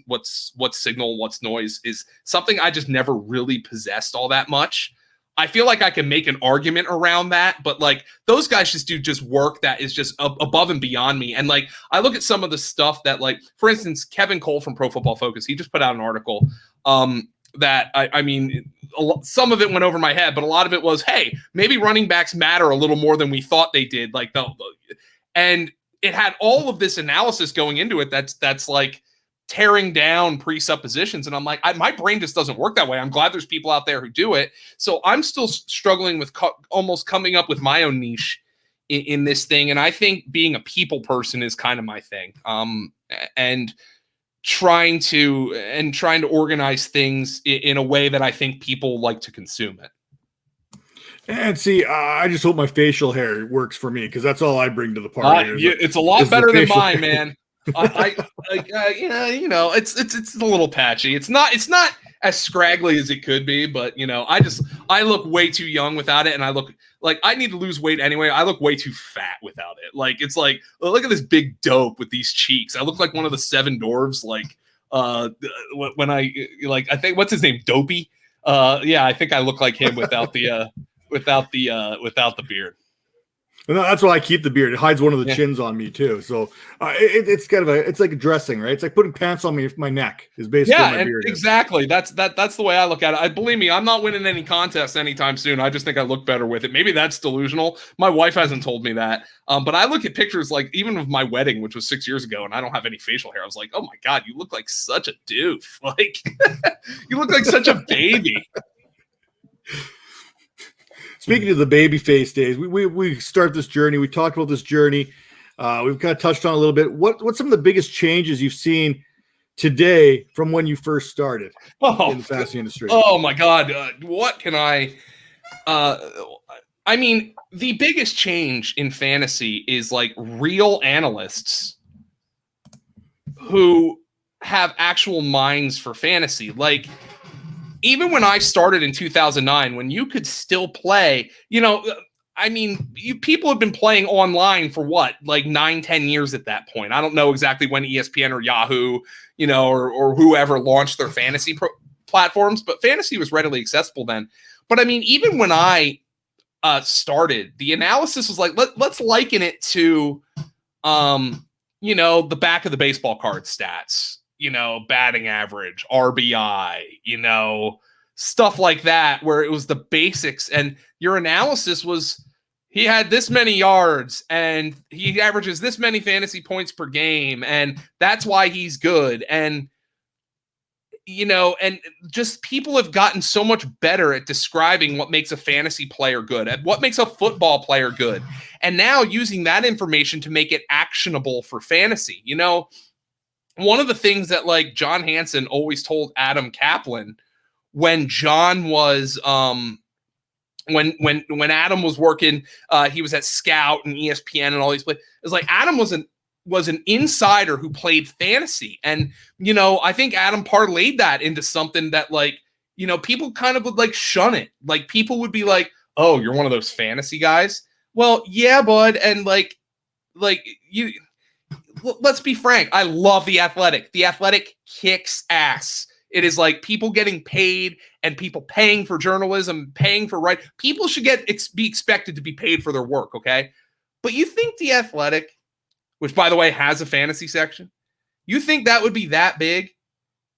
signal, what's noise is something I just never really possessed all that much. I feel like I can make an argument around that, but like those guys just do work that is just above and beyond me. And like, I look at some of the stuff that, like, for instance, Kevin Cole from Pro Football Focus, he just put out an article that I mean, some of it went over my head, but a lot of it was, hey, maybe running backs matter a little more than we thought they did. Like, and it had all of this analysis going into it. That's like tearing down presuppositions. And I'm like, my brain just doesn't work that way. I'm glad there's people out there who do it. So I'm still struggling with almost coming up with my own niche in this thing. And I think being a people person is kind of my thing. And trying to organize things in a way that I think people like to consume it. And see, I just hope my facial hair works for me, because that's all I bring to the party. It's a lot better than mine, man. It's a little patchy. It's not as scraggly as it could be, but I look way too young without it, and I look like I need to lose weight anyway. I look way too fat without it. Like, it's like, look at this big dope with these cheeks. I look like one of the seven dwarves. Like, when I think, what's his name? Dopey. Yeah, I think I look like him without the beard. No, that's why I keep the beard. It hides one of the chins on me too. So it's kind of it's like a dressing, right? It's like putting pants on me. My neck is basically my beard. Exactly. That's the way I look at it. Believe me, I'm not winning any contests anytime soon. I just think I look better with it. Maybe that's delusional. My wife hasn't told me that. But I look at pictures, like even of my wedding, which was 6 years ago, and I don't have any facial hair. I was like, oh my God, you look like such a doof. Like, you look like such a baby. Speaking of the baby face days, we start this journey. We talked about this journey. We've kind of touched on a little bit. What's some of the biggest changes you've seen today from when you first started in the fantasy industry? Oh my God. What can I mean, the biggest change in fantasy is like real analysts who have actual minds for fantasy. Like, even when I started in 2009, when you could still play, people have been playing online for what, like 9-10 years at that point. I don't know exactly when ESPN or Yahoo, or whoever launched their fantasy platforms, but fantasy was readily accessible then. But I mean, even when I started, the analysis was like, let's liken it to, the back of the baseball card stats. Batting average, RBI, stuff like that, where it was the basics. And your analysis was, he had this many yards and he averages this many fantasy points per game, and that's why he's good. And, and just people have gotten so much better at describing what makes a fantasy player good, at what makes a football player good. And now using that information to make it actionable for fantasy. One of the things that like John Hansen always told Adam Kaplan when John was when Adam was working, he was at Scout and ESPN and all these places. It's like Adam was an insider who played fantasy, and I think Adam parlayed that into something that like people kind of would like shun it. Like, people would be like, "Oh, you're one of those fantasy guys." Well, yeah, bud, and like let's be frank. I love The Athletic. The Athletic kicks ass. It is like people getting paid and people paying for journalism, paying for people should be expected to be paid for their work, okay? But you think The Athletic, which by the way has a fantasy section, you think that would be that big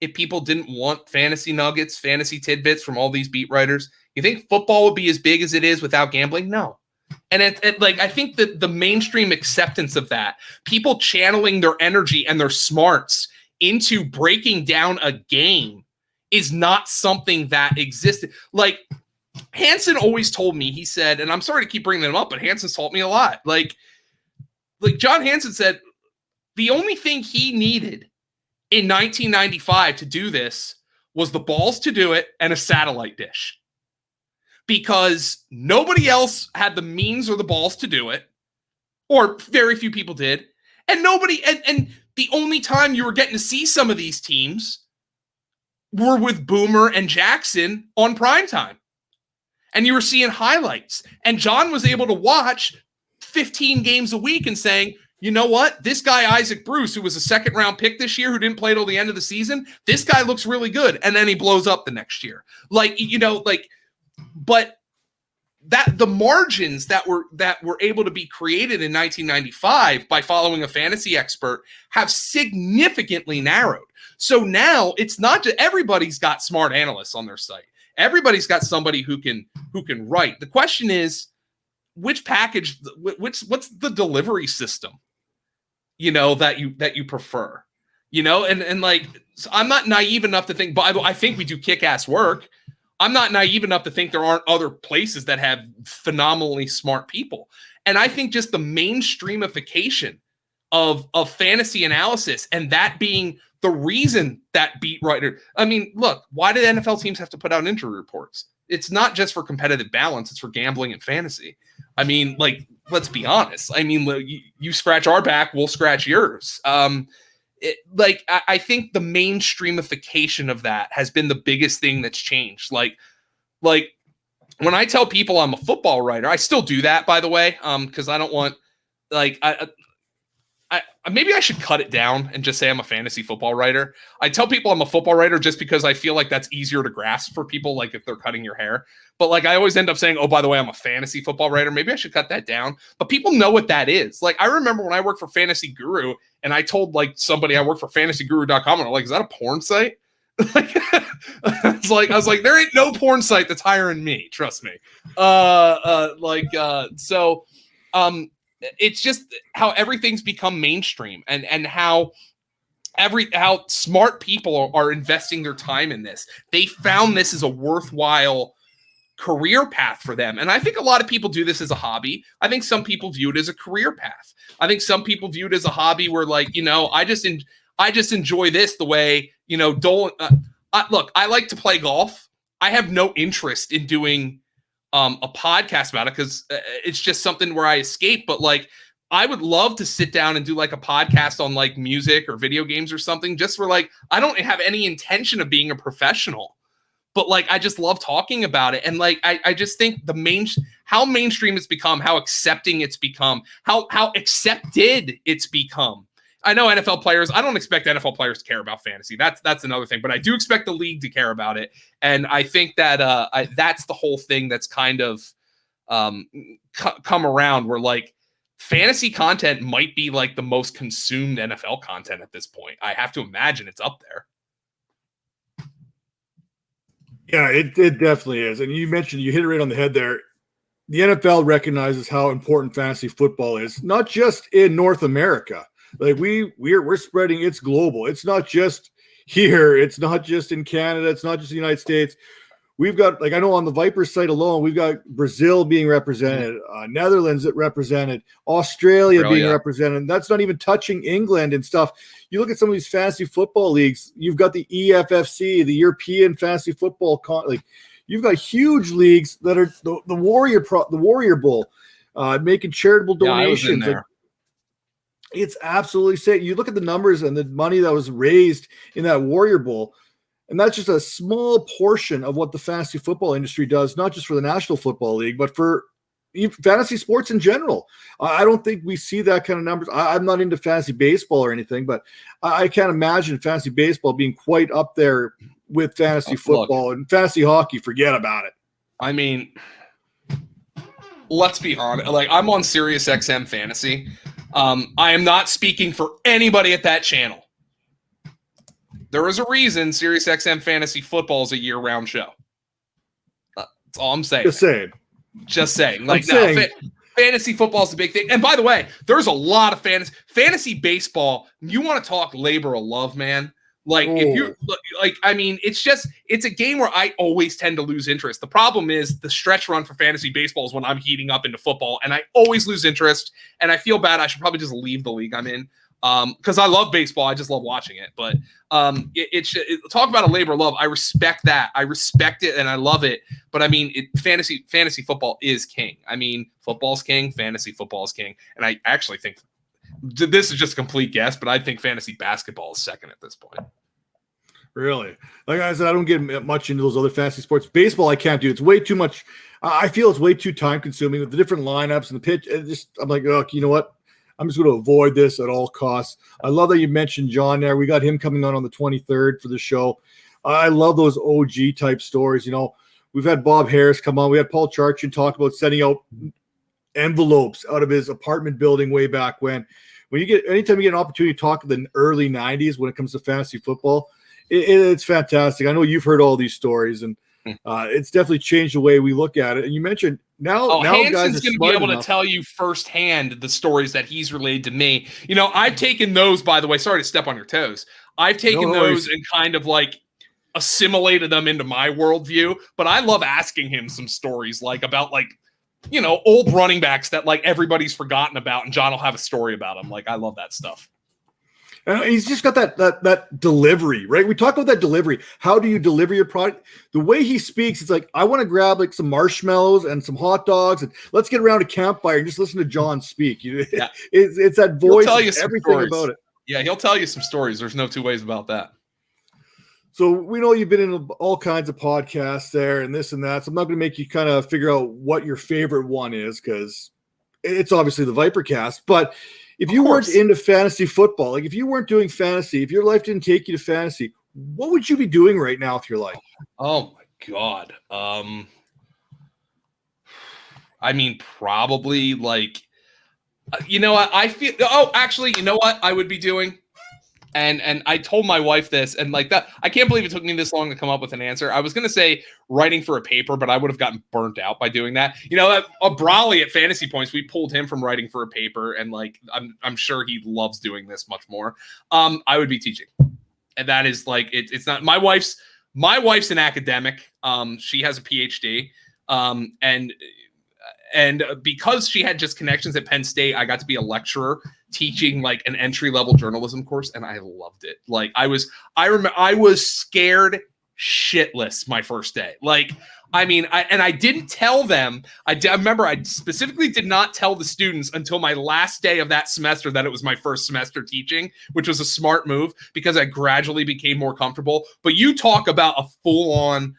if people didn't want fantasy nuggets, fantasy tidbits from all these beat writers? You think football would be as big as it is without gambling? No. And I think that the mainstream acceptance of that, people channeling their energy and their smarts into breaking down a game, is not something that existed. Like Hansen always told me, he said, and I'm sorry to keep bringing them up, but Hansen's taught me a lot. Like John Hansen said, the only thing he needed in 1995 to do this was the balls to do it and a satellite dish, because nobody else had the means or the balls to do it, or very few people did. And the only time you were getting to see some of these teams were with Boomer and Jackson on primetime. And you were seeing highlights. And John was able to watch 15 games a week and saying, you know what? This guy, Isaac Bruce, who was a second-round pick this year, who didn't play till the end of the season, this guy looks really good. And then he blows up the next year. But that the margins that were able to be created in 1995 by following a fantasy expert have significantly narrowed. So now it's not just everybody's got smart analysts on their site. Everybody's got somebody who can write. The question is, which package, what's the delivery system, that you prefer, and like, so I'm not naive enough to think, but I think we do kick-ass work. I'm not naive enough to think there aren't other places that have phenomenally smart people. And I think just the mainstreamification of fantasy analysis, and that being the reason that beat writer, I mean, look, why did NFL teams have to put out injury reports? It's not just for competitive balance, it's for gambling and fantasy. I mean, like, let's be honest. I mean, you scratch our back, we'll scratch yours. I think the mainstreamification of that has been the biggest thing that's changed. Like when I tell people I'm a football writer, I still do that, by the way, because I don't want, maybe I should cut it down and just say I'm a fantasy football writer. I tell people I'm a football writer just because I feel like that's easier to grasp for people, like if they're cutting your hair. But like I always end up saying, oh, by the way, I'm a fantasy football writer. Maybe I should cut that down. But people know what that is. Like I remember when I worked for Fantasy Guru and I told like somebody I work for fantasyguru.com, and I'm like, is that a porn site? I was like, there ain't no porn site that's hiring me. Trust me. It's just how everything's become mainstream, and how smart people are investing their time in this. They found this as a worthwhile career path for them. And I think a lot of people do this as a hobby. I think some people view it as a career path. I think some people view it as a hobby where I just enjoy this the way, Dolan. Look, I like to play golf. I have no interest in doing a podcast about it because it's just something where I escape. But like, I would love to sit down and do like a podcast on like music or video games or something, just for like, I don't have any intention of being a professional, but like, I just love talking about it. And like, I just think how mainstream it's become, how accepting it's become, how accepted it's become. I know NFL players, I don't expect NFL players to care about fantasy. That's another thing, but I do expect the league to care about it. And I think that that's the whole thing that's kind of come around, where like fantasy content might be like the most consumed NFL content at this point. I have to imagine it's up there. Yeah, it definitely is. And you hit it right on the head there. The NFL recognizes how important fantasy football is, not just in North America. Like we're spreading, it's global. It's not just here. It's not just in Canada. It's not just the United States. We've got, like, I know on the Vipers site alone, we've got Brazil being represented, Netherlands represented, Australia being represented. That's not even touching England and stuff. You look at some of these fantasy football leagues, you've got the EFFC, the European Fantasy Football, you've got huge leagues that are the Warrior Bowl, making charitable donations. It's absolutely sick. You look at the numbers and the money that was raised in that Warrior Bowl, and that's just a small portion of what the fantasy football industry does, not just for the National Football League, but for fantasy sports in general. I don't think we see that kind of numbers. I'm not into fantasy baseball or anything, but I can't imagine fantasy baseball being quite up there with fantasy football and fantasy hockey. Forget about it. I mean, let's be honest. Like, I'm on Sirius XM Fantasy. I am not speaking for anybody at that channel. There is a reason Sirius XM Fantasy Football is a year-round show. That's all I'm saying. Just saying. Like, fantasy football is the big thing. And by the way, there's a lot of fantasy baseball. You want to talk labor of love, man? Like, if you're like, I mean, it's a game where I always tend to lose interest. The problem is the stretch run for fantasy baseball is when I'm heating up into football, and I always lose interest. And I feel bad. I should probably just leave the league I'm in. Because I love baseball, I just love watching it. But talk about a labor of love. I respect that. I respect it, and I love it. But I mean, fantasy football is king. I mean, football's king. Fantasy football is king. And I actually think this is just a complete guess, but I think fantasy basketball is second at this point. Really? Like I said, I don't get much into those other fantasy sports. Baseball, I can't do. It's way too much. I feel it's way too time consuming with the different lineups and the pitch. I'm like, oh, you know what? I'm just going to avoid this at all costs. I love that you mentioned John there. We got him coming on the 23rd for the show. I love those OG type stories. You know, we've had Bob Harris come on. We had Paul Charchin talk about sending out envelopes out of his apartment building way back when. Anytime you get an opportunity to talk in the early 90s when it comes to fantasy football, it's fantastic. I know you've heard all these stories, and it's definitely changed the way we look at it. And you mentioned now Hanson's going to be able to tell you firsthand the stories that he's relayed to me. You know, I've taken those, by the way, sorry to step on your toes. I've taken those and kind of like assimilated them into my worldview, but I love asking him some stories like about like, you know, old running backs that like everybody's forgotten about, and John will have a story about them. Like, I love that stuff. He's just got that delivery, right? We talk about that delivery. How do you deliver your product? The way he speaks, it's like, I want to grab like some marshmallows and some hot dogs, and let's get around a campfire and just listen to John speak. Yeah. It's that voice, he'll tell you everything stories about it. Yeah, he'll tell you some stories. There's no two ways about that. So we know you've been in all kinds of podcasts there and this and that. So I'm not going to make you kind of figure out what your favorite one is, because it's obviously the ViperCast. But if you weren't into fantasy football, like if you weren't doing fantasy, if your life didn't take you to fantasy, what would you be doing right now with your life? Oh my God. I mean, probably like, you know, I feel, actually, you know what I would be doing? And I told my wife this, and like that, I can't believe it took me this long to come up with an answer. I was going to say writing for a paper, but I would have gotten burnt out by doing that. You know, Brawley at Fantasy Points, we pulled him from writing for a paper, and like, I'm sure he loves doing this much more. I would be teaching. And that is like, it's not, my wife's an academic. She has a PhD. And because she had just connections at Penn State, I got to be a lecturer teaching like an entry-level journalism course, and I loved it. Like I remember I was scared shitless my first day. Like, I mean, I didn't tell them. I remember I specifically did not tell the students until my last day of that semester that it was my first semester teaching, which was a smart move because I gradually became more comfortable. But you talk about a full-on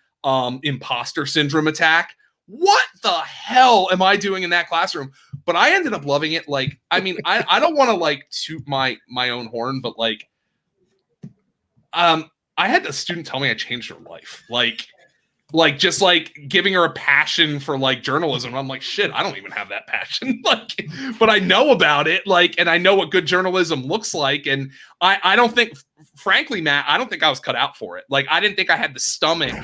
imposter syndrome attack. What the hell am I doing in that classroom? But I ended up loving it. Like, I mean, I don't want to like toot my own horn, but like, I had a student tell me I changed her life. Like just like giving her a passion for like journalism. I'm like, shit, I don't even have that passion. Like, but I know about it. Like, and I know what good journalism looks like. And I don't think, frankly, Matt, I don't think I was cut out for it. Like, I didn't think I had the stomach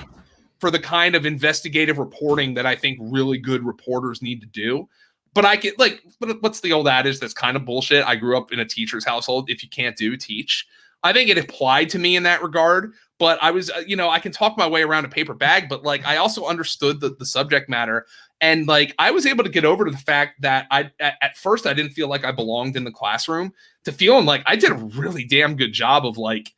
for the kind of investigative reporting that I think really good reporters need to do. But I get like, what's the old adage that's kind of bullshit? I grew up in a teacher's household. If you can't teach. I think it applied to me in that regard. But I was, you know, I can talk my way around a paper bag, but like, I also understood the subject matter. And like, I was able to get over to the fact that at first I didn't feel like I belonged in the classroom, to feeling like I did a really damn good job of like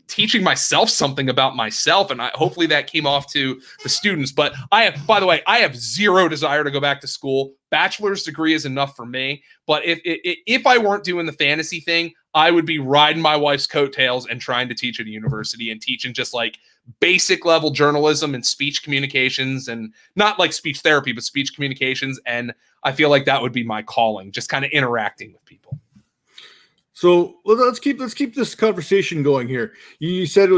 teaching myself something about myself. And hopefully that came off to the students. But by the way, I have zero desire to go back to school. Bachelor's degree is enough for me. But if I weren't doing the fantasy thing, I would be riding my wife's coattails and trying to teach at a university and teaching just like basic level journalism and speech communications, and not like speech therapy, but speech communications. And I feel like that would be my calling, just kind of interacting with people. So let's keep this conversation going here. You said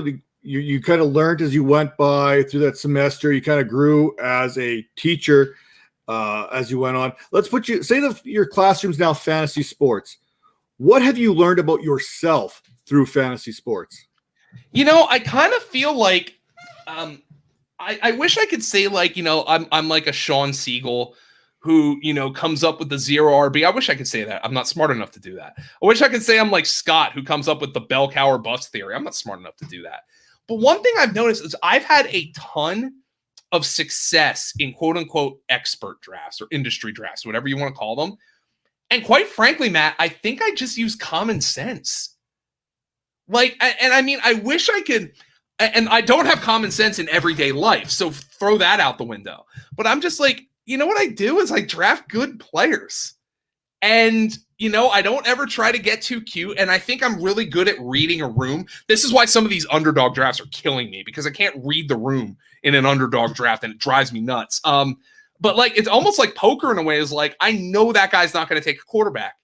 you kind of learned as you went by through that semester. You kind of grew as a teacher as you went on. Let's say that your classroom's now fantasy sports. What have you learned about yourself through fantasy sports? I kind of feel like I wish I could say like, I'm like a Sean Siegel who, comes up with the 0 RB. I wish I could say that. I'm not smart enough to do that. I wish I could say I'm like Scott, who comes up with the bell cow or bust theory. I'm not smart enough to do that. But one thing I've noticed is I've had a ton of success in quote unquote expert drafts or industry drafts, whatever you want to call them. And quite frankly, Matt, I think I just use common sense. I wish I could, and I don't have common sense in everyday life. So throw that out the window. But I'm just like, what I do is I draft good players. And, I don't ever try to get too cute. And I think I'm really good at reading a room. This is why some of these underdog drafts are killing me, because I can't read the room in an underdog draft and it drives me nuts. But like, it's almost like poker in a way. Is like, I know that guy's not going to take a quarterback,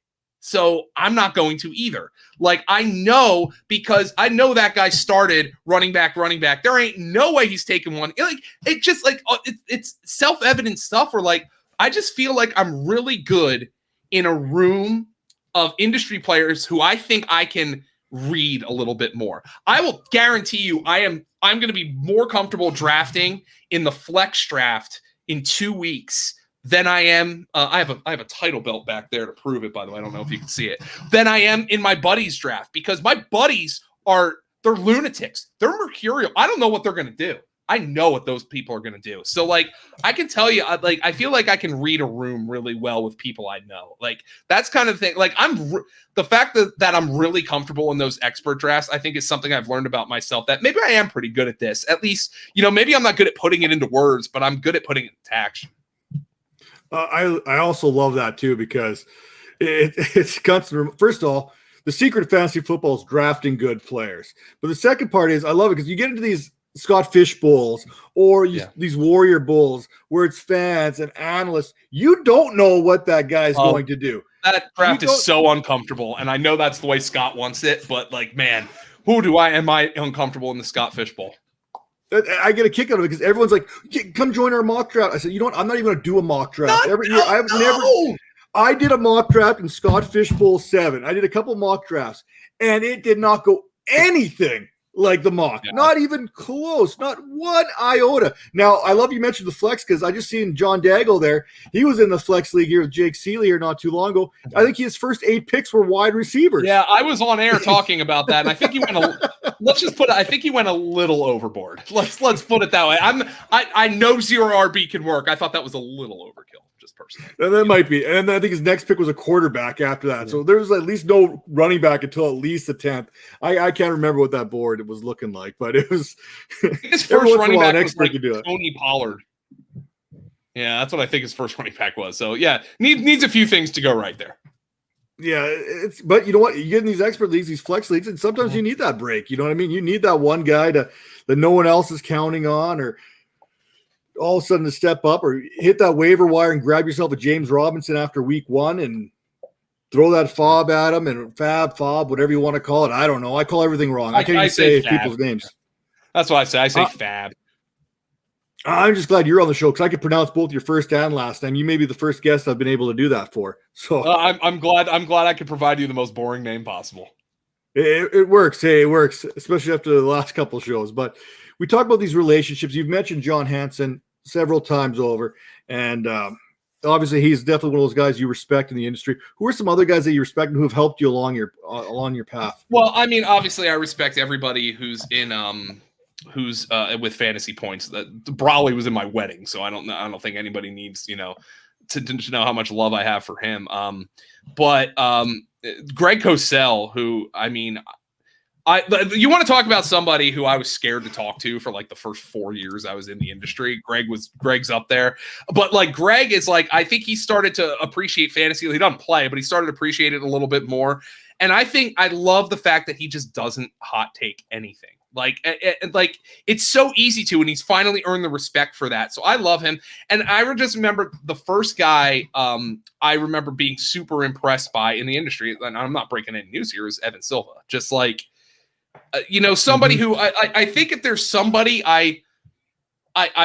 so I'm not going to either. Like, I know, because I know that guy started running back. There ain't no way he's taking one. It's self-evident stuff where like, I just feel like I'm really good in a room of industry players who I think I can read a little bit more. I will guarantee you I'm going to be more comfortable drafting in the flex draft in 2 weeks than I am. I have a title belt back there to prove it, by the way. I don't know if you can see it. Than I am in my buddies draft, because my buddies they're lunatics. They're mercurial. I don't know what they're going to do. I know what those people are going to do. So like, I can tell you, I feel like I can read a room really well with people I know. Like, that's kind of thing. Like, the fact that I'm really comfortable in those expert drafts, I think is something I've learned about myself, that maybe I am pretty good at this. At least, maybe I'm not good at putting it into words, but I'm good at putting it into action. I also love that too, because it's constant. First of all, the secret of fantasy football is drafting good players. But the second part is, I love it because you get into these Scott Fish Bowls or these Warrior Bowls where it's fans and analysts. You don't know what that guy's going to do. That draft is so uncomfortable, and I know that's the way Scott wants it, but like, man, am I uncomfortable in the Scott Fish Bowl? I get a kick out of it because everyone's like, come join our mock draft. I said, I'm not even going to do a mock draft. I did a mock draft in Scott Fish Bowl 7. I did a couple mock drafts, and it did not go anything like the mock. Yeah. Not even close. Not one iota. Now, I love you mentioned the flex, because I just seen John Daggle there. He was in the flex league here with Jake Seeley here not too long ago. I think his first 8 picks were wide receivers. Yeah, I was on air talking about that, and I think he went I think he went a little overboard. Let's put it that way. I know 0 RB can work. I thought that was a little overkill, just personally. And that might be. And I think his next pick was a quarterback after that. So there was at least no running back until at least the 10th. I can't remember what that board was looking like, but it was his first running back was like Tony Pollard. Yeah, that's what I think his first running back was. So yeah, needs a few things to go right there. Yeah, but you know what? You get in these expert leagues, these flex leagues, and sometimes you need that break. You know what I mean? You need that one guy that no one else is counting on, or all of a sudden to step up, or hit that waiver wire and grab yourself a James Robinson after week 1 and throw that fob at him, and fob, whatever you want to call it. I don't know. I call everything wrong. I can't even say people's names. That's what I say. I say fab. I'm just glad you're on the show, because I could pronounce both your first and last name. You may be the first guest I've been able to do that for. So I'm glad I could provide you the most boring name possible. It works. Hey, it works, especially after the last couple shows. But we talk about these relationships. You've mentioned John Hansen several times over, and obviously he's definitely one of those guys you respect in the industry. Who are some other guys that you respect and who have helped you along your path? Well, I mean, obviously I respect everybody who's in with fantasy points. Brawley was in my wedding, so I don't think anybody needs to know how much love I have for him. But Greg Cosell, who, I mean, You want to talk about somebody who I was scared to talk to for like the first 4 years I was in the industry. Greg's up there, but like Greg is like, I think he started to appreciate fantasy. He doesn't play, but he started to appreciate it a little bit more. And I love the fact that he just doesn't hot take anything. Like it's so easy to, and he's finally earned the respect for that. So I love him. And I just remember the first guy I remember being super impressed by in the industry, and I'm not breaking any news here, is Evan Silva. Just like, somebody who I think if there's somebody I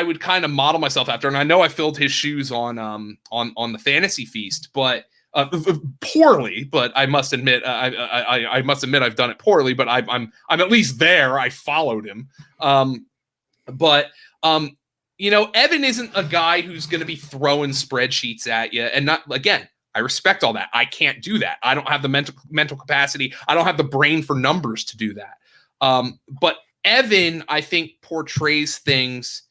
would kind of model myself after, and I know I filled his shoes on the Fantasy Feast, but poorly. But I must admit, I must admit I've done it poorly. But I'm at least there. I followed him. Evan isn't a guy who's going to be throwing spreadsheets at you, and not again. I respect all that. I can't do that. I don't have the mental capacity. I don't have the brain for numbers to do that. But Evan, I think, portrays things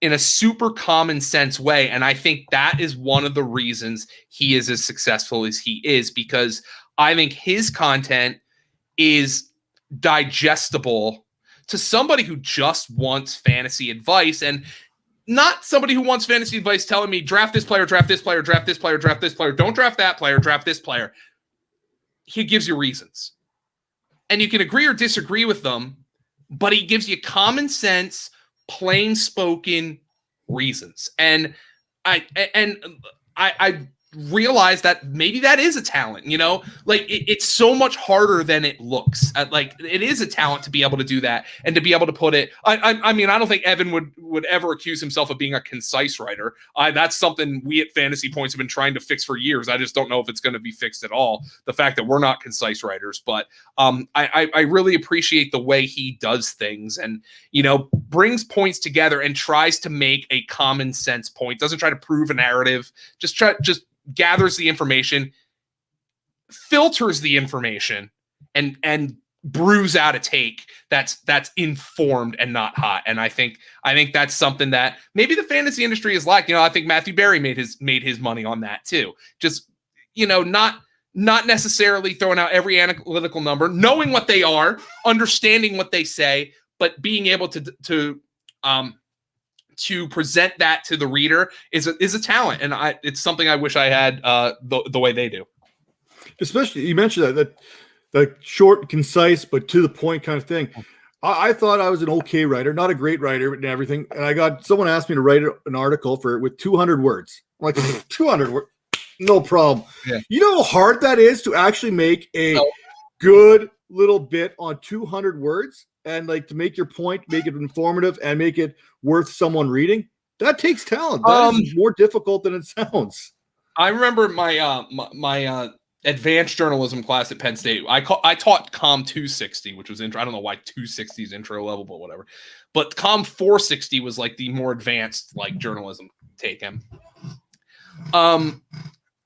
in a super common sense way. And I think that is one of the reasons he is as successful as he is, because I think his content is digestible to somebody who just wants fantasy advice, and not somebody who wants fantasy advice telling me draft this player, draft this player, draft this player, draft this player, don't draft that player, draft this player. He gives you reasons. And you can agree or disagree with them, but he gives you common sense, plain spoken reasons. And I realize that maybe that is a talent, like it's so much harder than it looks. Like it is a talent to be able to do that and to be able to put it. I mean, I don't think Evan would ever accuse himself of being a concise writer. That's something we at Fantasy Points have been trying to fix for years. I just don't know if it's going to be fixed at all. The fact that we're not concise writers, but I really appreciate the way he does things and, brings points together and tries to make a common sense point. Doesn't try to prove a narrative, just gathers the information, filters the information, and brews out a take that's informed and not hot. And I think that's something that maybe the fantasy industry is like. I think Matthew Berry made his money on that too. Just not necessarily throwing out every analytical number, knowing what they are, understanding what they say, but being able to present that to the reader is a talent, and it's something I wish I had the way they do. Especially, you mentioned that short, concise, but to the point kind of thing. I thought I was an okay writer, not a great writer and everything. And someone asked me to write an article with 200 words. I'm like, 200 words, no problem. Yeah. You know how hard that is to actually make a good little bit on 200 words, and like to make your point, make it informative, and make it worth someone reading? That takes talent. That is more difficult than it sounds. I remember my advanced journalism class at Penn State. I taught COM 260, which was intro. I don't know why 260 is intro level, but whatever. But COM 460 was like the more advanced like journalism take him.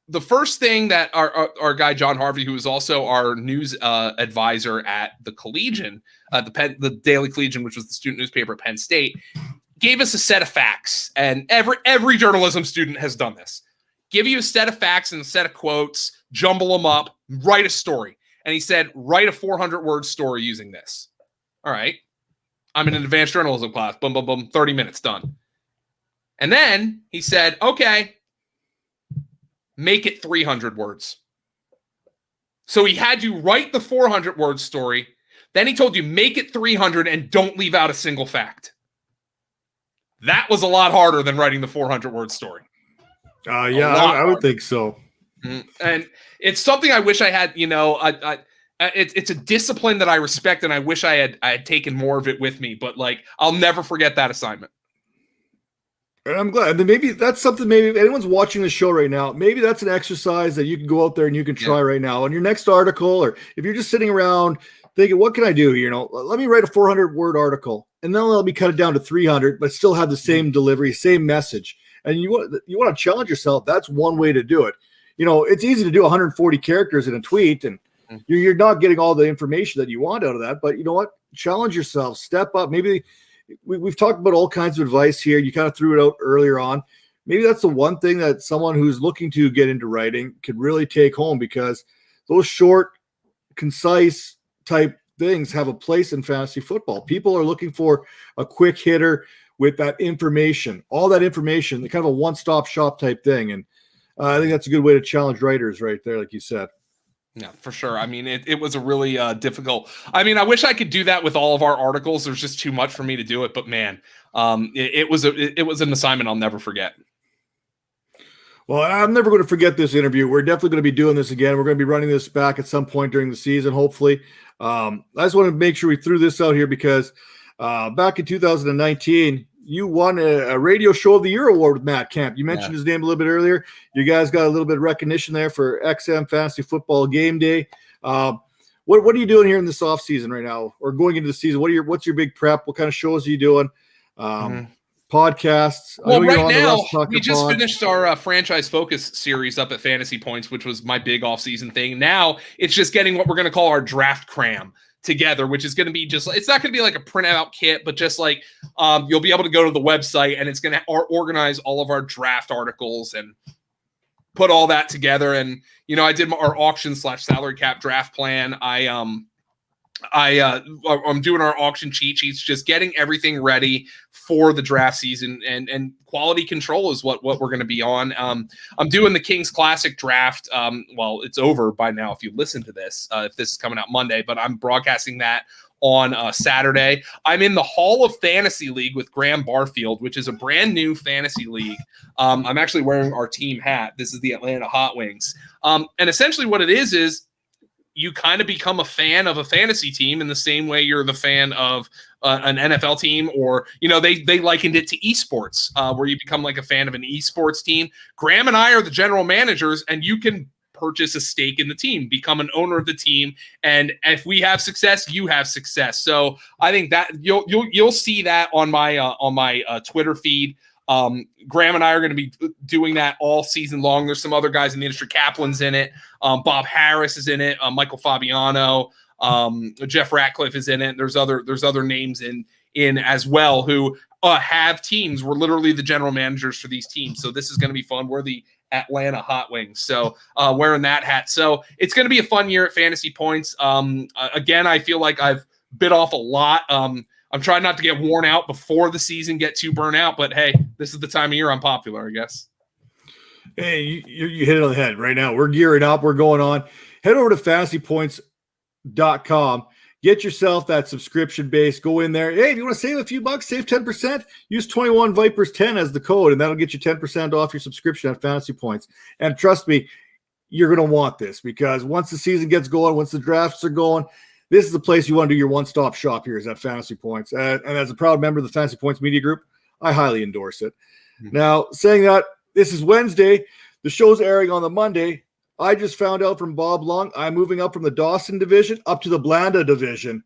The first thing that our guy John Harvey, who is also our news advisor at the Collegian, the Daily Collegian, which was the student newspaper at Penn State, gave us a set of facts. And every journalism student has done this. Give you a set of facts and a set of quotes, jumble them up, write a story. And he said, write a 400-word story using this. All right. I'm in an advanced journalism class. Boom, boom, boom. 30 minutes done. And then he said, okay, make it 300 words. So he had you write the 400-word story. Then he told you, make it 300 and don't leave out a single fact. That was a lot harder than writing the 400-word story. I would think so. And it's something I wish I had, it's a discipline that I respect, and I wish I had taken more of it with me, but like, I'll never forget that assignment. And I'm glad. And maybe that's something, maybe if anyone's watching the show right now, maybe that's an exercise that you can go out there and you can try right now on your next article, or if you're just sitting around thinking, what can I do? Let me write a 400-word article, and then let me cut it down to 300, but still have the same delivery, same message. And you want to challenge yourself. That's one way to do it. It's easy to do 140 characters in a tweet, and you're not getting all the information that you want out of that. But you know what? Challenge yourself. Step up. Maybe we've talked about all kinds of advice here. You kind of threw it out earlier on. Maybe that's the one thing that someone who's looking to get into writing could really take home, because those short, concise type things have a place in fantasy football. People are looking for a quick hitter with that information, all that information, the kind of a one-stop shop type thing. And I think that's a good way to challenge writers right there, like you said. Yeah, for sure. I mean, it was a really difficult. I mean, I wish I could do that with all of our articles. There's just too much for me to do it. But man, it was an assignment I'll never forget. Well, I'm never going to forget this interview. We're definitely going to be doing this again. We're going to be running this back at some point during the season, hopefully. I just want to make sure we threw this out here because back in 2019, you won a Radio Show of the Year award with Matt Kemp. You mentioned his name a little bit earlier. You guys got a little bit of recognition there for XM Fantasy Football Game Day. What are you doing here in this off season right now, or going into the season? What's your big prep? What kind of shows are you doing? Podcasts. Well, right now we just finished our franchise focus series up at Fantasy Points, which was my big off season thing. Now it's just getting what we're going to call our draft cram together, which is going to be just, it's not going to be like a printout kit, but just like you'll be able to go to the website and it's going to organize all of our draft articles and put all that together. And, you know, I did our auction / salary cap draft plan. I'm doing our auction cheat sheets, just getting everything ready for the draft season, and quality control is what we're going to be on. I'm doing the Kings Classic draft. Well, it's over by now if you listen to this, if this is coming out Monday, but I'm broadcasting that on Saturday. I'm in the Hall of Fantasy League with Graham Barfield, which is a brand new fantasy league. I'm actually wearing our team hat. This is the Atlanta Hot Wings. And essentially what it is you kind of become a fan of a fantasy team in the same way you're the fan of an NFL team, or, you know, they likened it to esports, where you become like a fan of an esports team. Graham and I are the general managers, and you can purchase a stake in the team, become an owner of the team. And if we have success, you have success. So I think that you'll see that on my Twitter feed. Graham and I are going to be doing that all season long. There's some other guys in the industry. Kaplan's in it. Bob Harris is in it. Michael Fabiano, Jeff Ratcliffe is in it. There's other names in as well who have teams. We're literally the general managers for these teams. So this is going to be fun. We're the Atlanta Hot Wings. So wearing that hat. So it's going to be a fun year at Fantasy Points. Again, I feel like I've bit off a lot. I'm trying not to get worn out before the season, get too burnt out, but hey, this is the time of year I'm popular, I guess. Hey, you hit it on the head right now. We're gearing up. We're going on. Head over to fantasypoints.com. Get yourself that subscription base. Go in there. Hey, if you want to save a few bucks, save 10%, use 21 Vipers 10 as the code, and that'll get you 10% off your subscription at Fantasy Points. And trust me, you're going to want this, because once the season gets going, once the drafts are going, this is the place you want to do your one-stop shop here, is at Fantasy Points. And as a proud member of the Fantasy Points Media Group, I highly endorse it. Now, saying that, this is Wednesday. The show's airing on the Monday. I just found out from Bob Long, I'm moving up from the Dawson division up to the Blanda division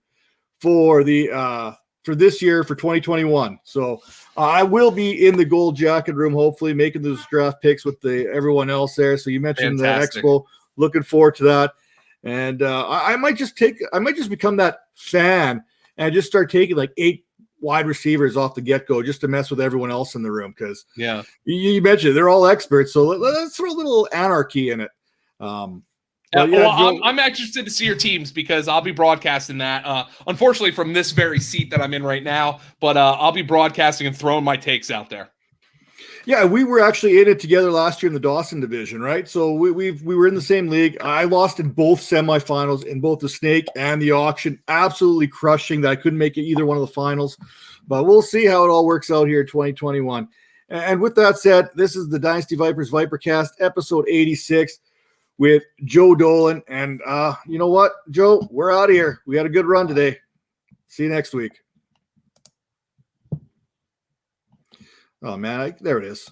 for this year, for 2021. So I will be in the gold jacket room, hopefully making those draft picks with everyone else there. So you mentioned the Expo. Looking forward to that. And I might just become that fan and just start taking like 8 wide receivers off the get-go just to mess with everyone else in the room, because you mentioned they're all experts. So let's throw a little anarchy in it. I'm interested to see your teams, because I'll be broadcasting that, unfortunately from this very seat that I'm in right now, but I'll be broadcasting and throwing my takes out there. Yeah, we were actually in it together last year in the Dawson division, right? So we were in the same league. I lost in both semifinals, in both the snake and the auction, absolutely crushing that I couldn't make it either one of the finals. But we'll see how it all works out here in 2021. And with that said, this is the Dynasty Vipers ViperCast, episode 86 with Joe Dolan. And you know what, Joe? We're out of here. We had a good run today. See you next week. Oh, man, there it is.